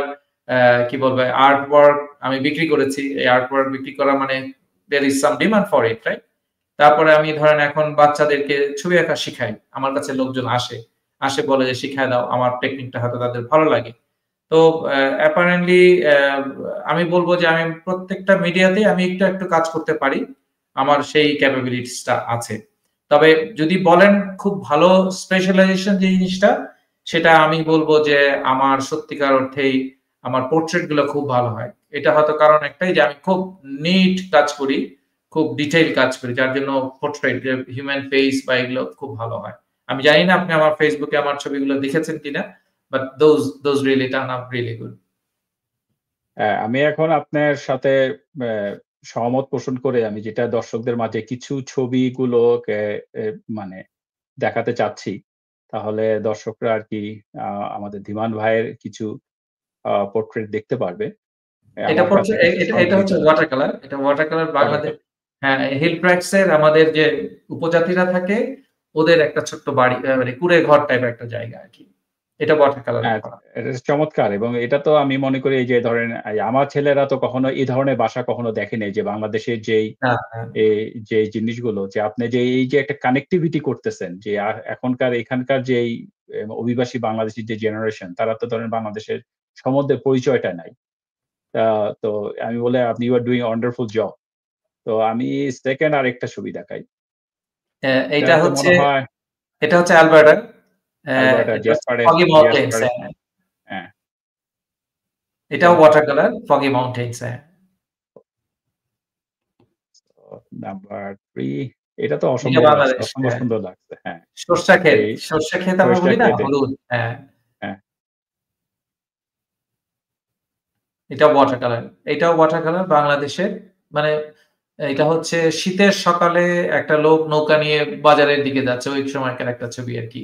কি বলবো আর্ট ওয়ার্ক আমি বিক্রি করেছি। এই আর্ট ওয়ার্ক বিক্রি করা মানে there is some demand for it, right? তারপরে আমি ধরেন এখন বাচ্চাদেরকে ছবি আঁকা শিখাই। আমার কাছে লোকজন আসে বলে যে শিখায় দাও। আমার টেকনিকটা হয়তো তাদের ভালো লাগে। তো অ্যাপারেন্টলি আমি বলব যে আমি প্রত্যেকটা মিডিয়াতেই আমি একটু, একটু কাজ করতে পারি। আমার সেই ক্যাপাবিলিটিস টা আছে। তবে যদি বলেন খুব ভালো স্পেশালাইজেশন যে জিনিসটা, সেটা আমি বলব যে আমার সত্যিকার অর্থেই আমার পোর্ট্রেট গুলো খুব ভালো হয়। এটা হয়তো কারণ একটাই যে আমি খুব নিট কাজ করি, খুব ডিটেইল কাজ করি। যার জন্য পোর্ট্রেট হিউম্যান ফেস বা এগুলো খুব ভালো হয়। আমি জানি না আপনি আমার ফেসবুকে আমার ছবিগুলো দেখেছেন কিনা, but those really turn out really good.
আমি এখন আপনার সাথে অ্যা সহমত পোষণ করে আমি যেটা দর্শকদের মাঝে কিছু ছবিগুলোকে মানে দেখাতে চাচ্ছি। তাহলে দর্শকরা আরকি আ আমাদের ধীমান ভাইয়ের কিছু পোর্ট্রেট দেখতে পারবে।
এটা
আমার
পড়ছে
কাছে কিছু
এটা হচ্ছে
সংগৃহীত আছে।
Water colour. এটা water colour
water
Bangladesh.
Colour.
হ্যাঁ, হিল ট্রাক্স এর আমাদের যে উপজাতিরা থাকে, ওদের একটা ছোট্ট বাড়ি মানে কুঁড়ে ঘর টাইপের একটা জায়গা আরকি। এটা ওয়াটার কালারে
হ্যাঁ,
করা।
এটা চমৎকার এবং এটা তো আমি মনে করি এই যে ধরেন আমার ছেলেরা তো কখনো এই ধরনের বাসা কখনো দেখেনি যে বাংলাদেশের
হ্যাঁ, হ্যাঁ।
যে জিনিসগুলো যে আপনি যে এই যে একটা কানেক্টিভিটি করতেছেন যে এখনকার এখানকার যে এই অভিবাসী বাংলাদেশী যে জেনারেশন তারা তো ধরেন বাংলাদেশের সম্বন্ধে পরিচয়টা নাই। আ তো আমি বলে আপনি you are doing wonderful job. তো আমি সেকেন্ড আরেকটা ছবি দেখাই।
এইটা
এটাতে
হচ্ছে
মনে হয়
অ্যালবার্টা।
অ্যালবার্টা
এটা হচ্ছে ফগি মাউন্টেন্স।
জেসপারের
হ্যাঁ।
হ্যাঁ,
এটাও ওয়াটার কালার, ফগি মাউন্টেন্স। হ্যাঁ।
নাম্বার 3 এটা তো
এটা
অসম্ভব লাগছে,
বাংলাদেশ।
অসম্ভব
হ্যাঁ।
সুন্দর লাগছে। হ্যাঁ,
সরষা ক্ষেত।
এই
সরষা ক্ষেত আমরা
সরিষা
বলি না?
ক্ষেতে
হলুদ। হ্যাঁ।
হ্যাঁ,
এটাও ওয়াটার কালার। এটাও ওয়াটার কালার বাংলাদেশের। মানে এটা হচ্ছে শীতের সকালে একটা লোক নৌকা নিয়ে বাজারের দিকে যাচ্ছে। ওই সময়কার একটা ছবি আরকি।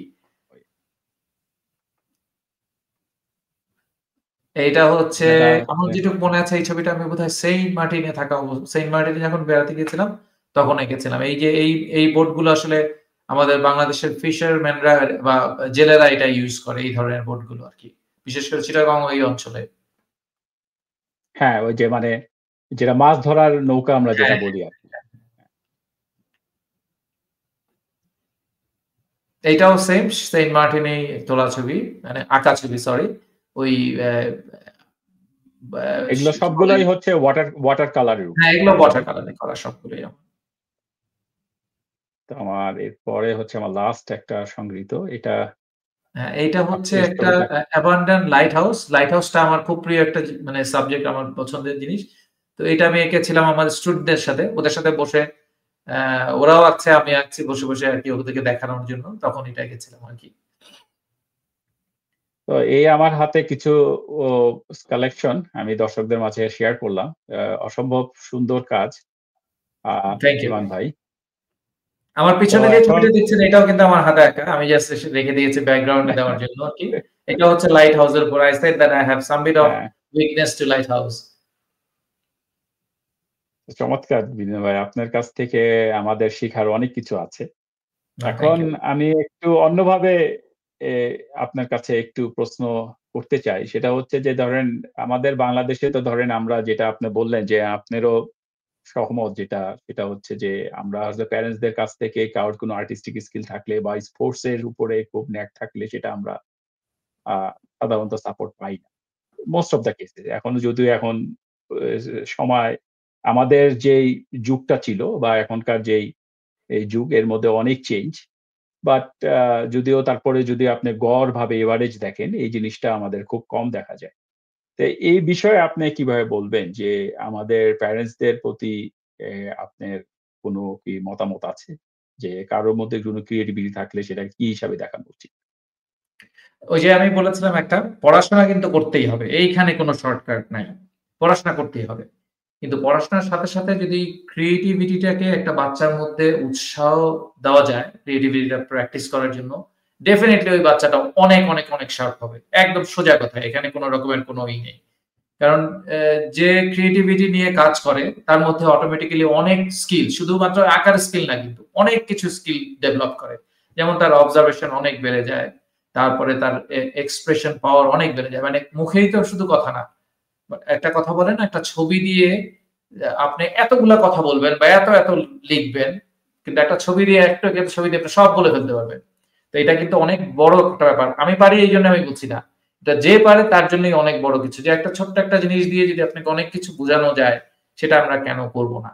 এইটা হচ্ছে
এটা
আমার
হচ্ছে
যেটুকু মনে আছে এই ছবিটা আমি বোধহয় সেন্ট মার্টিনে থাকা সেন্ট মার্টিনে যখন বেড়াতে গেছিলাম তখন এঁকেছিলাম। এই যে এই বোটগুলো আসলে আমাদের বাংলাদেশের ফিশারম্যানরা বা জেলেরা এটা ইউজ করে এই ধরনের বোটগুলো আরকি। বিশেষ করে চিটাগং ওই অঞ্চলে।
হ্যাঁ, ওই যে মানে যেটা মাছ ধরার নৌকা আমরা যেটা
হ্যাঁ,
বলি আরকি।
এইটাও সেম সেন্ট মার্টিনেই তোলা ছবি। মানে আঁকা ছবি সরি। ওই অ্যা ব্যা
এগুলো
কি বলে?
সবগুলাই হচ্ছে ওয়াটার কালারের উপর,
হ্যাঁ, এগুলো
তাই
ওয়াটার
তো?
কালারে করা সবগুলোই আমার।
তো আমার এরপরে হচ্ছে আমার লাস্ট একটা সংগৃহীত। এটা
হ্যাঁ, এইটা
আপনি
হচ্ছে
এই
একটা
ছবিটা
অ্যাবান্ডন লাইট হাউস। লাইট হাউসটা আমার খুব প্রিয় একটা মানে সাবজেক্ট আমার পছন্দের জিনিস। তো এটা আমি এঁকেছিলাম আমার স্টুডেন্টদের সাথে। ওদের সাথে বসে অ্যা ওরাও আঁকছে, আমি আঁকছি বসে আরকি ওদেরকে দেখানোর জন্য। তখন এটা এঁকেছিলাম আরকি।
তো এই আমার হাতে কিছু ও কালেকশন আমি দর্শকদের মাঝে শেয়ার করলাম। অসম্ভব সুন্দর কাজ আ
থ্যাংক ইউ
ধীমান
ভাই।
ভাই।
আমার
তো
পিছনে যে
এখন
ছবিটা দেখছেন এটাও কিন্তু আমার হাতে আঁকা। আমি জাস্ট এসে রেখে দিয়েছি ব্যাকগ্রাউন্ডে দেওয়ার জন্য আরকি। এটা হচ্ছে লাইট হাউসের উপর। I said that I have some bit of
হ্যাঁ,
weakness to lighthouse.
চমৎকার বিনোদ ভাই। আপনার কাছ থেকে আমাদের শিখার অনেক কিছু আছে।
থ্যাংক
এখন
ইউ।
আমি একটু অন্যভাবে এ আপনার কাছে একটু প্রশ্ন করতে চাই। সেটা হচ্ছে যে ধরেন আমাদের বাংলাদেশে তো ধরেন আমরা যেটা আপনি বললেন যে আপনারও সহমত যেটা সেটা হচ্ছে যে আমরা আসলে প্যারেন্টস দের কাছ থেকে কারোর কোনো আর্টিস্টিক স্কিল থাকলে বা স্পোর্টস এর উপরে খুব ন্যাক থাকলে সেটা আমরা আ সাধারণত সাপোর্ট পাই না। মোস্ট অফ দ্যা কেসেস এখনো যদিও এখন সময় আমাদের যেই যুগটা ছিল বা এখনকার যেই এই যুগ এর মধ্যে অনেক চেঞ্জ। বাট যদিও তারপরে যদি আপনি গড়ভাবে এভারেজ দেখেন, এই জিনিসটা আমাদের খুব কম দেখা যায়। তো এই বিষয়ে আপনি কিভাবে বলবেন যে আমাদের প্যারেন্টস দের প্রতি এ আপনার কোনো কি মতামত আছে? যে কারোর মধ্যে কোনো ক্রিয়েটিভিটি থাকলে সেটা কি হিসাবে দেখানো উচিত?
ওই যে আমি বলেছিলাম একটা পড়াশোনা কিন্তু করতেই হবে। এইখানে কোনো শর্টকাট নাই। পড়াশোনা করতেই হবে। কিন্তু পড়াশোনার সাথে যদি ক্রিয়েটিভিটিটাকে একটা বাচ্চার মধ্যে উৎসাহ দেওয়া যায়, ক্রিয়েটিভিটিটা প্র্যাকটিস করার জন্য, ডেফিনিটলি ওই বাচ্চাটা অনেক শার্প হবে। একদম সোজা কথা। এখানে কোন রকমের কোন নেই। কারণ যে ক্রিয়েটিভিটি নিয়ে কাজ করে তার মধ্যে অটোমেটিক্যালি অনেক স্কিল শুধুমাত্র আঁকার স্কিল না কিন্তু অনেক কিছু স্কিল ডেভেলপ করে। যেমন তার অবজারভেশন অনেক বেড়ে যায়। তারপরে তার এক্সপ্রেশন পাওয়ার অনেক বেড়ে যায়। মানে মুখেই তো শুধু কথা না। একটা কথা বলে না একটা ছবি দিয়ে আপনি এতগুলা কথা বলবেন বা এত লিখবেন। কিন্তু একটা ছবি দিয়ে একটা ছবি দিয়ে আপনি সব বলে ফেলতে পারবেন। তো এটা কিন্তু অনেক বড় একটা ব্যাপার। আমি পারি এইজন্য আমি বলছি না। এটা যে পারে তার জন্যই অনেক বড় কিছু। যে একটা ছোট্ট একটা জিনিস দিয়ে যদি আপনাকে অনেক কিছু বুঝানো যায়, সেটা আমরা কেন করব না?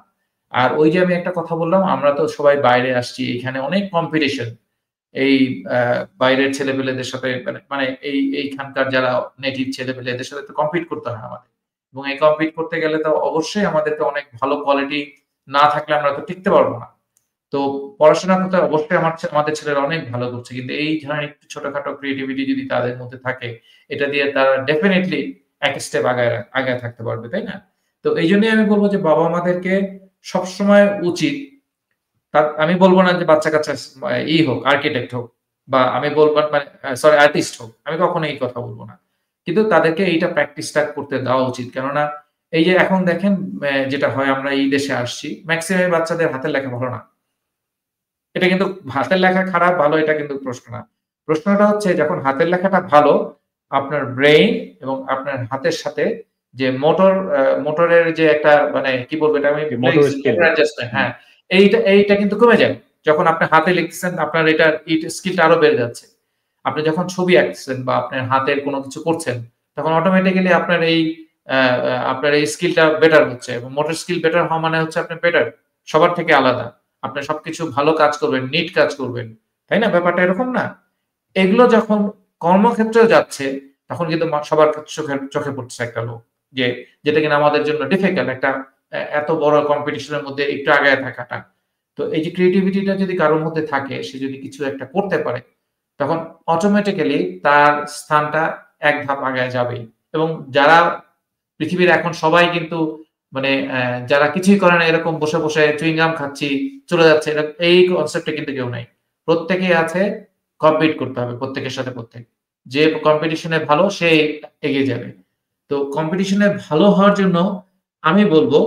আর ওই যে আমি একটা কথা বললাম, আমরা তো সবাই বাইরে আসছি। এখানে অনেক কম্পিটিশন। এই আ বাইরের ছেলেপেলেদের সাথে মানে এইখানকার যারা নেটিভ ছেলেপেলে এদের সাথে তো কম্পিট করতে হয় আমাদের। এবং এই কম্পিট করতে গেলে তো অবশ্যই আমাদেরকে অনেক ভালো কোয়ালিটি না থাকলে আমরা তো টিকতে পারব না। তো পড়াশোনা করতে অবশ্যই আমাদের ছেলেরা অনেক ভালো করছে। কিন্তু এই ধরনের একটু ছোটখাটো ক্রিয়েটিভিটি যদি তাদের মধ্যে থাকে, এটা দিয়ে তারা ডেফিনিটলি এক স্টেপ আগায় থাকতে পারবে, তাই না? তো এইজন্যই আমি বলব যে বাবা-মাদেরকে সবসময় উচিত আমি বলব না যে বাচ্চা-কাচ্চা হোক, আর্কিটেক্ট হোক বা আমি বলব মানে সরি আর্টিস্ট হোক। আমি কখনো এই কথা বলব না। কিন্তু তাদেরকে এইটা প্র্যাকটিসটা করতে দেওয়া উচিত। কেননা এই যে এখন দেখেন যেটা হয় আমরা এই দেশে আসছি, মেক্সিমাম বাচ্চাদের হাতের লেখা ভালো না। এটা কিন্তু হাতের লেখা খারাপ ভালো এটা কিন্তু প্রশ্ন না। প্রশ্নটা হচ্ছে যখন হাতের লেখাটা ভালো, আপনার ব্রেইন এবং আপনার হাতের সাথে যে মোটরের যে একটা মানে কি বলবো এটা আমি ভুলে
মোটর
গেছি
স্কিল
মোটর অ্যাডজাস্টমেন্ট
হুম,
হ্যাঁ। এইটা কিন্তু কমে যায়। যখন আপনি হাতে লিখতেছেন আপনার স্কিলটা আরো বেড়ে যাচ্ছে। আপনি যখন ছবি আঁকতেছেন বা আপনার হাতের কোনো কিছু করছেন, তখন অটোমেটিক্যালি আপনার এই স্কিলটা বেটার হচ্ছে এবং মোটর স্কিল বেটার হওয়া মানে হচ্ছে আপনি বেটার। সবার থেকে আলাদা। আপনি সবকিছু ভালো কাজ করবেন, নিট কাজ করবেন। তাই না? ব্যাপারটা এরকম না? এগুলো যখন কর্মক্ষেত্রেও যাচ্ছে, তখন কিন্তু সবার চোখে পড়ছে একটা লোক। যে যেটা কিনা আমাদের জন্য ডিফিকাল্ট একটা এত বড় কম্পিটিশন এর মধ্যে একটু আগায় থাকাটা। তো এই যে ক্রিয়েটিভিটিটা যদি কারো মধ্যে থাকে, সে যদি কিছু একটা করতে পারে, তখন অটোমেটিক্যালি তার স্থানটা এক ধাপ আগায় যাবেই। এবং যারা পৃথিবীর এখন সবাই কিন্তু মানে যারা কিছুই করে না এরকম বসে চুইং গাম খাচ্ছি, চলে যাচ্ছে এই কনসেপ্ট এ কিন্তু কেউ নাই। প্রত্যেকেই আছে কম্পিট করতে হবে প্রত্যেকের সাথে প্রত্যেক। যে কম্পিটিশন এ ভালো সে এগিয়ে যাবে। তো কম্পিটিশনে ভালো হওয়ার জন্য আমি বলবো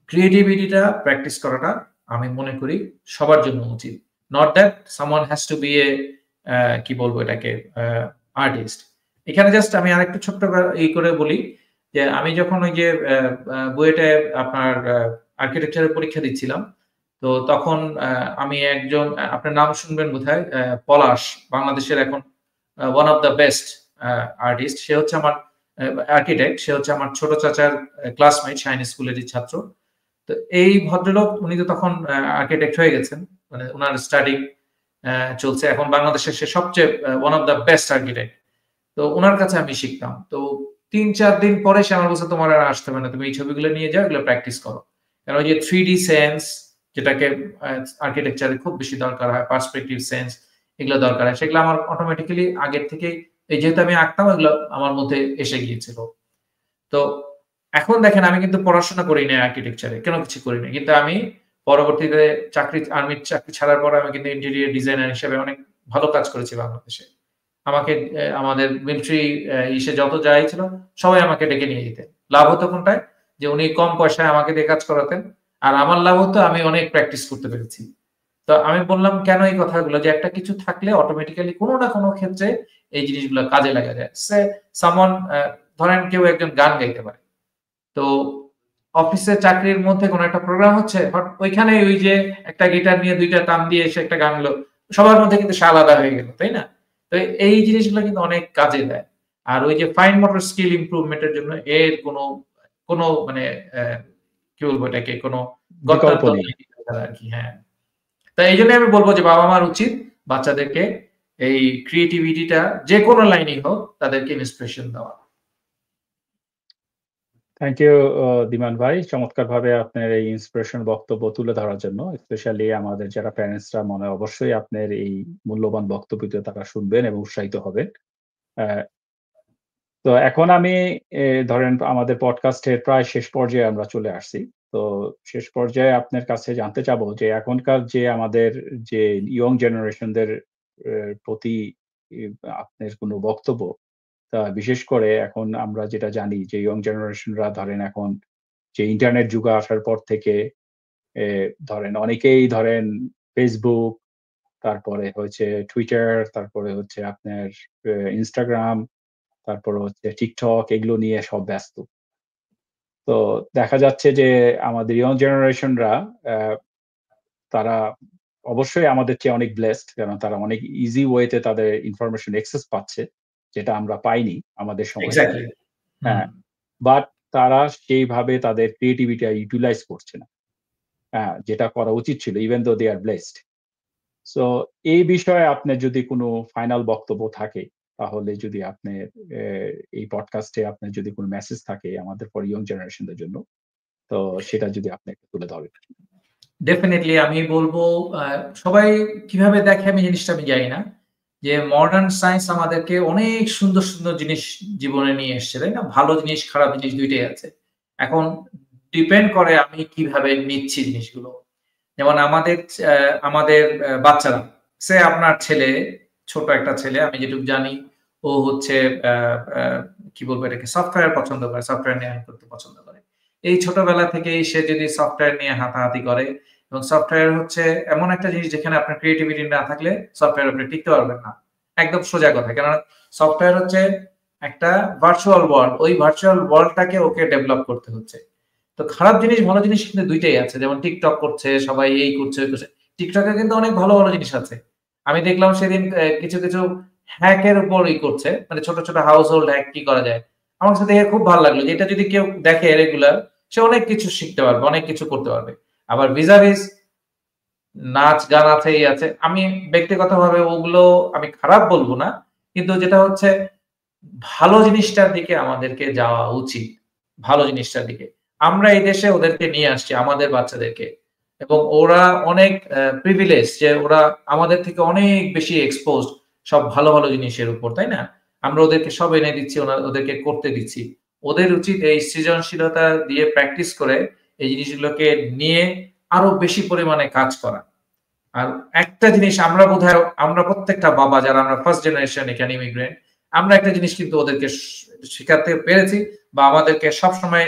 ক্রিয়েটিভিটিটা প্র্যাকটিস করাটা আমি মনে করি সবার জন্য উচিত। Not that someone has to be a কি বলবো এটাকে আর্টিস্ট। এখানে জাস্ট আমি আরেকটু ছোট্ট করে বলি যে আমি যখন ওই যে বুয়েটে আপনার আর্কিটেকচারের পরীক্ষা দিচ্ছিলাম, তো তখন আমি একজন আপনার নাম শুনবেন বোধহয় পলাশ, বাংলাদেশের এখন one of the best artist. সে হচ্ছে আমার আর্কিটেক্ট, সে হচ্ছে আমার ছোট চাচার ক্লাসমেট, শাইন স্কুলেরই ছাত্র। তো এই ভদ্রলোক উনি তো তখন আর্কিটেক্ট হয়ে গেছেন, মানে ওনার স্টাডি চলছে এখন বাংলাদেশের সে সবচেয়ে one of the best architect. তো ওনার কাছে আমি শিখতাম। তো ৩-৪ দিন পরে সে আমার বলছে তোমার আর আসতে হবে না, তুমি এই ছবিগুলো নিয়ে যাও, এগুলো প্র্যাকটিস করো। কারণ ওই যে 3D সেন্স যেটাকে আর্কিটেকচারে খুব বেশি দরকার হয়, পার্সপেক্টিভ সেন্স এগুলো দরকার হয়, সেগুলো আমার অটোমেটিক্যালি আগের থেকেই এই যেহেতু আমি আঁকতাম এগুলো আমার মধ্যে এসে গিয়েছিল। তো এখন দেখেন আমি কিন্তু পড়াশোনা করি না আর্কিটেকচারে, কেন কিছু করি না, কিন্তু আমি পরবর্তীতে আর্মির চাকরি ছাড়ার পর আমি কিন্তু ইন্টেরিয়র ডিজাইনার হিসেবে অনেক ভালো কাজ করেছি বাংলাদেশে। আমাকে আমাদের মিলিটারি ইসে যত যাই ছিল সবাই আমাকে ডেকে নিয়ে যেতেন। লাভ হতো কোনটায়, যে উনি কম পয়সায় আমাকে দিয়ে কাজ করাতেন, আর আমার লাভ হতো আমি অনেক প্র্যাকটিস করতে পেরেছি। তো আমি বললাম কেন এই কথাগুলো, যে একটা কিছু থাকলে অটোমেটিক্যালি কোনো না কোনো ক্ষেত্রে এই জিনিসগুলো কাজে লাগা যায়। সামওয়ান ধরেন কেউ একজন গান গাইতে পারে, তো অফিসে চাকরির মধ্যে কোনো একটা প্রোগ্রাম হচ্ছে, ওইখানে ওই যে একটা গিটার নিয়ে ২টা টান দিয়ে এসে একটা গান গেলো, সবার মধ্যে কিন্তু সে আলাদা হয়ে গেল, তাই না? তো এই জিনিসগুলো কিন্তু অনেক কাজে দেয়। আর ওই যে ফাইন মোটর স্কিল ইমপ্রুভমেন্টের জন্য এর কোনো মানে কি বলবো এটাকে, কোনো
বিকল্প
গত্যান্তর
নেই।
নেই আরকি। হ্যাঁ। তাই এইজন্য আমি বলবো যে বাবা-মার উচিত বাচ্চাদেরকে এই ক্রিয়েটিভিটিটা যেকোনো লাইনেই হোক তাদেরকে ইন্সপিরেশন দেওয়া।
থ্যাংক ইউ দিমান ভাই। চমৎকারভাবে আপনার এই ইন্সপিরেশন বক্তব্য তুলে ধরার জন্য। স্পেশালি আমাদের যারা প্যারেন্টসরা মনে অবশ্যই আপনার এই মূল্যবান বক্তব্যটি তারা শুনবেন এবং উৎসাহিত হবেন। অ্যা তো এখন আমি ধরেন আমাদের পডকাস্টের প্রায় শেষ পর্যায়ে আমরা চলে আসছি। তো শেষ পর্যায়ে আপনার কাছে জানতে চাবো যে এখনকার যে আমাদের যে ইয়ং জেনারেশনদের প্রতি ই আপনার কোনো বক্তব্য, বিশেষ করে এখন আমরা যেটা জানি যে ইয়ং জেনারেশনরা ধরেন এখন যে ইন্টারনেট যুগ আসার পর থেকে এ ধরেন অনেকেই ধরেন Facebook, তারপরে হচ্ছে Twitter, তারপরে হচ্ছে আপনার Instagram, তারপরে হচ্ছে TikTok এগুলো নিয়ে সব ব্যস্ত। তো দেখা যাচ্ছে যে আমাদের ইয়ং জেনারেশনরা তারা অবশ্যই আমাদের চেয়ে অনেক ব্লেসড, কারণ তারা অনেক ইজি ওয়েতে তাদের ইনফরমেশন অ্যাক্সেস পাচ্ছে, যেটা আমরা পাইনি আমাদের সময়ে।
এক্সাক্টলি। হুম।
হ্যাঁ, বাট তারা সেইভাবে তাদের ক্রিয়েটিভিটি ইউটিলাইজ করছে না। হ্যাঁ, যেটা করা উচিত ছিল even though they are blessed. So এই বিষয়ে আপনার যদি কোনো ফাইনাল বক্তব্য থাকে, তাহলে যদি আপনি এ এই পডকাস্টে আপনার যদি কোনো মেসেজ থাকে আমাদের ফর ইয়ং জেনারেশনদের জন্য, তো সেটা যদি আপনি একটু তুলে ধরেন।
ডেফিনিটলি আমি বলবো সবাই কিভাবে দেখে আমি জিনিসটা আমি জানি না। যে মডার্ন সায়েন্স আমাদেরকে অনেক সুন্দর, সুন্দর জিনিস জীবনে নিয়ে এসছে, তাই না? ভালো জিনিস, খারাপ জিনিস ২ টাই আছে। এখন ডিপেন্ড করে আমি কিভাবে নিচ্ছি জিনিসগুলো। যেমন আমাদের বাচ্চারা, আপনার ছেলে, ছোট একটা ছেলে, আমি যেটুকু জানি ও হচ্ছে আ আ কি বলবো এটাকে, সফটওয়্যার পছন্দ করে, সফটওয়্যার নিয়ে করতে পছন্দ করে। এই ছোটবেলা থেকেই সে যদি সফটওয়্যার নিয়ে হাতাহাতি করে, এবং সফটওয়্যার হচ্ছে এমন একটা জিনিস যেখানে আপনার ক্রিয়েটিভিটি না থাকলে সফটওয়্যার আপনি টিকতে পারবেন না। একদম সোজা কথা। কেননা সফটওয়্যার হচ্ছে একটা ভার্চুয়াল ওয়ার্ল্ড। ওই ভার্চুয়াল ওয়ার্ল্ডটাকে ওকে ডেভেলপ করতে হচ্ছে। তো খারাপ জিনিস, ভালো জিনিস কিন্তু ২ টাই আছে। যেমন TikTok করছে, সবাই এই করছে, ওই করছে। TikTok এ কিন্তু অনেক ভালো, ভালো জিনিস আছে। আমি দেখলাম সেদিন কিছু হ্যাক এর উপর করছে। মানে ছোট, ছোট হাউস হোল্ড হ্যাক কি করা যায়। আমার কাছে দেখে খুব ভালো লাগলো যে এটা যদি কেউ দেখে রেগুলার, সে অনেক কিছু শিখতে পারবে, অনেক কিছু করতে পারবে। আবার ভিসাভিস নাচ গান আছে, এই আছে। আমি ব্যক্তিগতভাবে ওগুলো আমি খারাপ বলব না। কিন্তু যেটা হচ্ছে ভালো জিনিসটার দিকে আমাদেরকে যাওয়া উচিত। ভালো জিনিসটার দিকে। আমরা এই দেশে ওদেরকে নিয়ে আসছি, আমাদের বাচ্চাদেরকে। এবং ওরা অনেক প্রিভিলেজ যে ওরা আমাদের থেকে অনেক বেশি এক্সপোজড সব ভালো, ভালো জিনিসের উপর, তাই না? আমরা ওদেরকে সব এনে দিচ্ছি, ওদেরকে করতে দিচ্ছি। ওদের উচিত এই সৃজনশীলতা দিয়ে প্র্যাকটিস করে এই জিনিসগুলোকে নিয়ে আরো বেশি পরিমাণে কাজ করা। আর একটা জিনিস আমরা বোধহয়, আমরা প্রত্যেকটা বাবা যারা আমরা ফার্স্ট জেনারেশন এখানে ইমিগ্রেন্ট, আমরা একটা জিনিস কিন্তু ওদেরকে শেখাতে পেরেছি বা আমাদেরকে সবসময়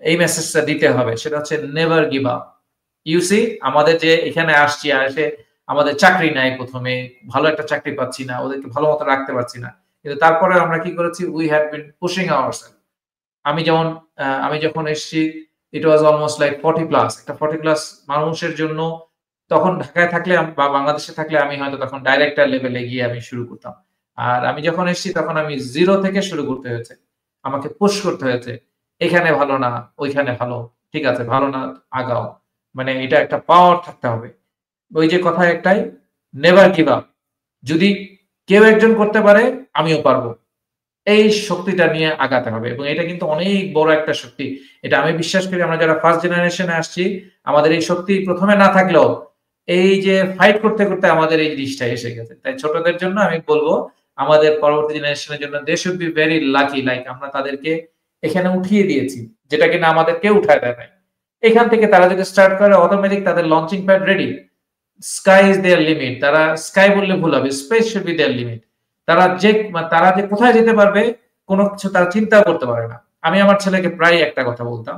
এই মেসেজটা দিতে হবে, সেটা হচ্ছে never give up. You see, আমাদের যে এখানে আসছি আর এসে আমাদের চাকরি নাই, প্রথমে ভালো একটা চাকরি পাচ্ছি না, ওদেরকে ভালো মতো রাখতে পারছি না, কিন্তু তারপরে আমরা কি করেছি, we have been pushing ourself. আমি যখন এসেছি, ইট ওয়াজ অলমোস্ট লাইক 40 প্লাস, একটা 40 প্লাস মানুষের জন্য তখন ঢাকায় থাকলে বা বাংলাদেশে থাকলে আমি হয়তো তখন ডাইরেক্টর লেভেলে গিয়ে আমি শুরু করতাম। আর আমি যখন এসেছি তখন আমি জিরো থেকে শুরু করতে হয়েছে, আমাকে পুশ করতে হয়েছে, এখানে ভালো না, ওইখানে ভালো, ঠিক আছে ভালো না, আগাও। মানে এটা একটা পাওয়ার থাকতে হবে। ওই যে কথা একটাই, নেভার গিভ আপ। যদি কেউ একজন করতে পারে, আমিও পারবো, এই শক্তিটা নিয়ে আগাতে হবে। এবং এটা কিন্তু অনেক বড় একটা শক্তি। এটা আমি বিশ্বাস করি, আমরা যারা ফার্স্ট জেনারেশনে আসছি, আমাদের এই শক্তি প্রথমে না থাকলেও এই যে ফাইট করতে করতে আমাদের এই জিনিসটা এসে গেছে। তাই ছোটদের জন্য আমি বলবো, আমাদের পরবর্তী জেনারেশনের জন্য they should be very lucky, like আমরা তাদেরকে এখানে উঠিয়ে দিয়েছি, যেটা কিনা আমাদের কেউ উঠায় দেয় নাই। এখান থেকে তারা যদি স্টার্ট করে, অটোমেটিক তাদের launching pad ready. Sky is their limit. তারা স্কাই বললে ভুল হবে, space should be their limit. তারা যে কোথায় যেতে পারবে, কোনো কিছু তারা চিন্তা করতে পারে না। আমি আমার ছেলেকে প্রায় একটা কথা বলতাম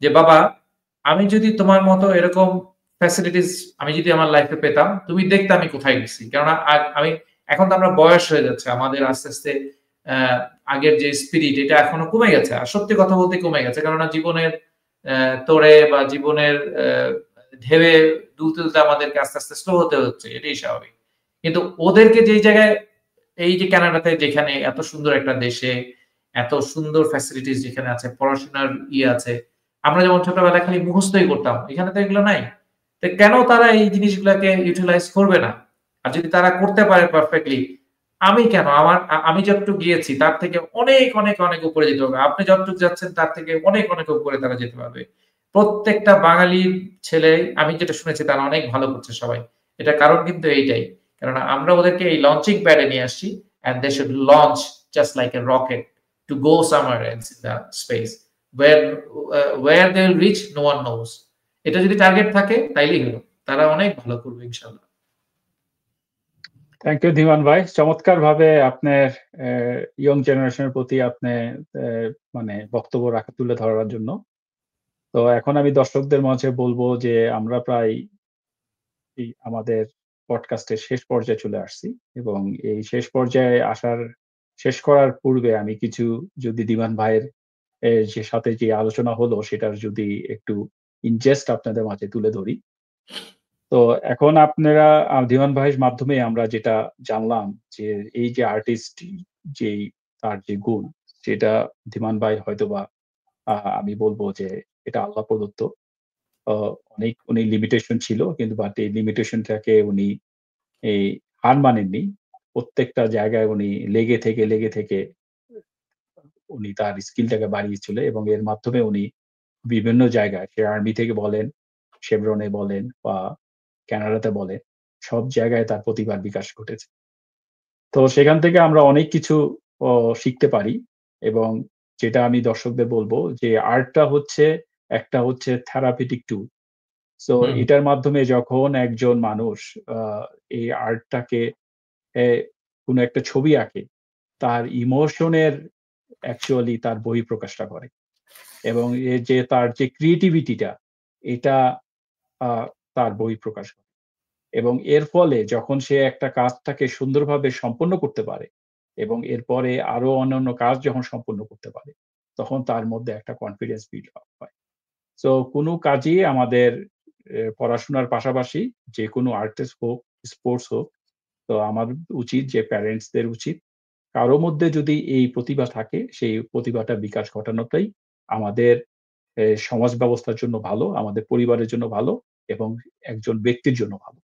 যে, বাবা, আমি যদি তোমার মতো এরকম ফ্যাসিলিটিস আমি যদি আমার লাইফে পেতাম, তুমি দেখতে আমি কোথায় গেছি। কেননা আমি এখন তো আমরা বয়স হয়ে যাচ্ছে, আমাদের আস্তে আস্তে আহ, আগের যে স্পিরিট এটা এখনো কমে গেছে। আর সত্যি কথা বলতে কমে গেছে, কেননা জীবনের তোড়ে বা জীবনের ঢেবে দুলতে দুলতে আমাদেরকে আস্তে আস্তে স্লো হতে হচ্ছে, এটাই স্বাভাবিক। কিন্তু ওদেরকে যেই জায়গায়, এই যে কানাডাতে, যেখানে এত সুন্দর একটা দেশে এত সুন্দর ফ্যাসিলিটিস যেখানে আছে, পড়াশোনার আছে, আমরা যেমন ছোটবেলায় খালি মুখস্থই করতাম, এখানে তো এগুলো নাই। তো কেন তারা এই জিনিসগুলোকে ইউটিলাইজ করবে না? আর যদি তারা করতে পারে পারফেক্টলি, আমি কেন আমি যতটুকু গিয়েছি তার থেকে অনেক অনেক অনেক উপরে যেতে হবে। আপনি যতটুকু যাচ্ছেন তার থেকে অনেক অনেক উপরে তারা যেতে পারবে। প্রত্যেকটা বাঙালি ছেলে, আমি যেটা শুনেছি, তারা অনেক ভালো করছে সবাই। এটা কারণ কিন্তু এইটাই, কেননা আমরা ওদেরকে এই লঞ্চিং প্যাডে নিয়ে আসছি, and they should launch just like a rocket to go somewhere else in the space where they will reach no one knows. এটা যদি টার্গেট থাকে তাইলেই হলো, তারা অনেক ভালো করবে ইনশাআল্লাহ।
থ্যাংক ইউ ধীমান ভাই, চমৎকার ভাবে আপনার ইয়ং জেনারেশনের প্রতি আপনি মানে বক্তব্য রাখা তুলে ধরার জন্য। তো এখন আমি দর্শকদের মাঝে বলবো যে আমরা প্রায় আমাদের পডকাস্টের শেষ পর্যায়ে চলে আসছি, এবং এই শেষ পর্যায়ে শেষ করার পূর্বে আমি কিছু, যদি ধীমান ভাইয়ের যে সাথে যে আলোচনা হলো সেটার যদি একটু ইনজেস্ট আপনাদের মাঝে তুলে ধরি। তো এখন আপনারা ধীমান ভাইয়ের মাধ্যমে আমরা যেটা জানলাম যে এই যে আর্টিস্ট, যেই তার যে গুণ, সেটা ধীমান ভাই হয়তোবা আমি বলবো যে এটা আল্লাহ প্রদত্ত। অনেক উনি লিমিটেশন ছিল, কিন্তু বাট এই লিমিটেশনটাকে উনি এই হার মানেননি। প্রত্যেকটা জায়গায় উনি লেগে থেকে উনি তার স্কিলটাকে বাড়িয়েছিল, এবং এর মাধ্যমে উনি বিভিন্ন জায়গায়, সে আর্মি থেকে বলেন, শেভরনে বলেন বা কানাডাতে বলেন, সব জায়গায় তার প্রতিভার বিকাশ ঘটেছে। তো সেখান থেকে আমরা অনেক কিছু শিখতে পারি, এবং যেটা আমি দর্শকদের বলবো যে আর্টটা হচ্ছে হচ্ছে থেরাপিউটিক টুল। সো
হুম,
এটার মাধ্যমে যখন একজন মানুষ আ এই আর্টটাকে এ কোনো একটা ছবি আঁকে, তার ইমোশনের অ্যাকচুয়ালি তার বহিঃপ্রকাশটা করে, এবং তার যে ক্রিয়েটিভিটিটা, এটা আ তার বহিঃপ্রকাশ করে। এবং এর ফলে যখন সে একটা কাজটাকে সুন্দরভাবে সম্পন্ন করতে পারে, এবং এরপরে আরো অন্যান্য কাজ যখন সম্পন্ন করতে পারে, তখন তার মধ্যে একটা কনফিডেন্স বিল্ড আপ হয়। সো কোনো কাজই আমাদের পড়াশোনার পাশাপাশি, যেকোনো আর্টিস্ট হোক, স্পোর্টস হোক, তো আমার উচিত যে প্যারেন্টসদের উচিত, কারো মধ্যে যদি এই প্রতিভা থাকে, সেই প্রতিভাটা বিকাশ ঘটানোটাই আমাদের সমাজ ব্যবস্থার জন্য ভালো, আমাদের পরিবারের জন্য ভালো, এবং একজন ব্যক্তির জন্য ভালো।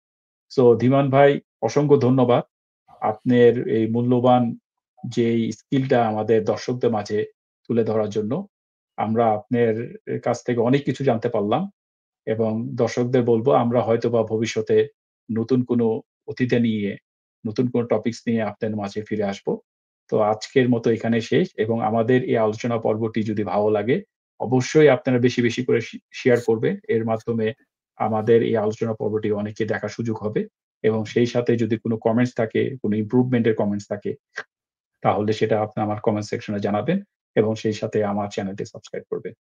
সো ধীমান ভাই, অসংখ্য ধন্যবাদ। আপনার এই মূল্যবান যেই স্কিলটা আমাদের দর্শকদের মাঝে তুলে ধরার জন্য। আমরা আপনার কাছ থেকে অনেক কিছু জানতে পারলাম, এবং দর্শকদের বলব আমরা হয়তোবা ভবিষ্যতে নতুন কোনো অতিথি নিয়ে, নতুন কোনো টপিকস নিয়ে আপনাদের মাঝে ফিরে আসবো। তো আজকের মতো এখানে শেষ, এবং আমাদের এই আলোচনা পর্বটি যদি ভালো লাগে, অবশ্যই আপনারা বেশি বেশি করে শেয়ার করবেন। এর মাধ্যমে আমাদের এই আলোচনা পর্বটি অনেকে দেখার সুযোগ হবে, এবং সেই সাথে যদি কোনো কমেন্টস থাকে, কোনো ইমপ্রুভমেন্ট এর কমেন্টস থাকে, তাহলে সেটা আপনি আমার কমেন্ট সেকশনে জানাবেন এবং সেই সাথে আমার চ্যানেলটি সাবস্ক্রাইব করবেন।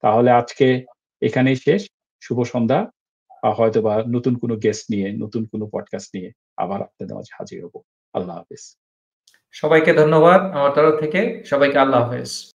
তাহলে আজকে এখানেই শেষ। শুভ সন্ধ্যা। হয়তোবা নতুন কোনো গেস্ট নিয়ে, নতুন কোনো পডকাস্ট নিয়ে আবার আপনাদের মাঝে হাজির হব। আল্লাহ হাফেজ।
সবাইকে ধন্যবাদ আমার তরফ থেকে। সবাইকে আল্লাহ হাফেজ।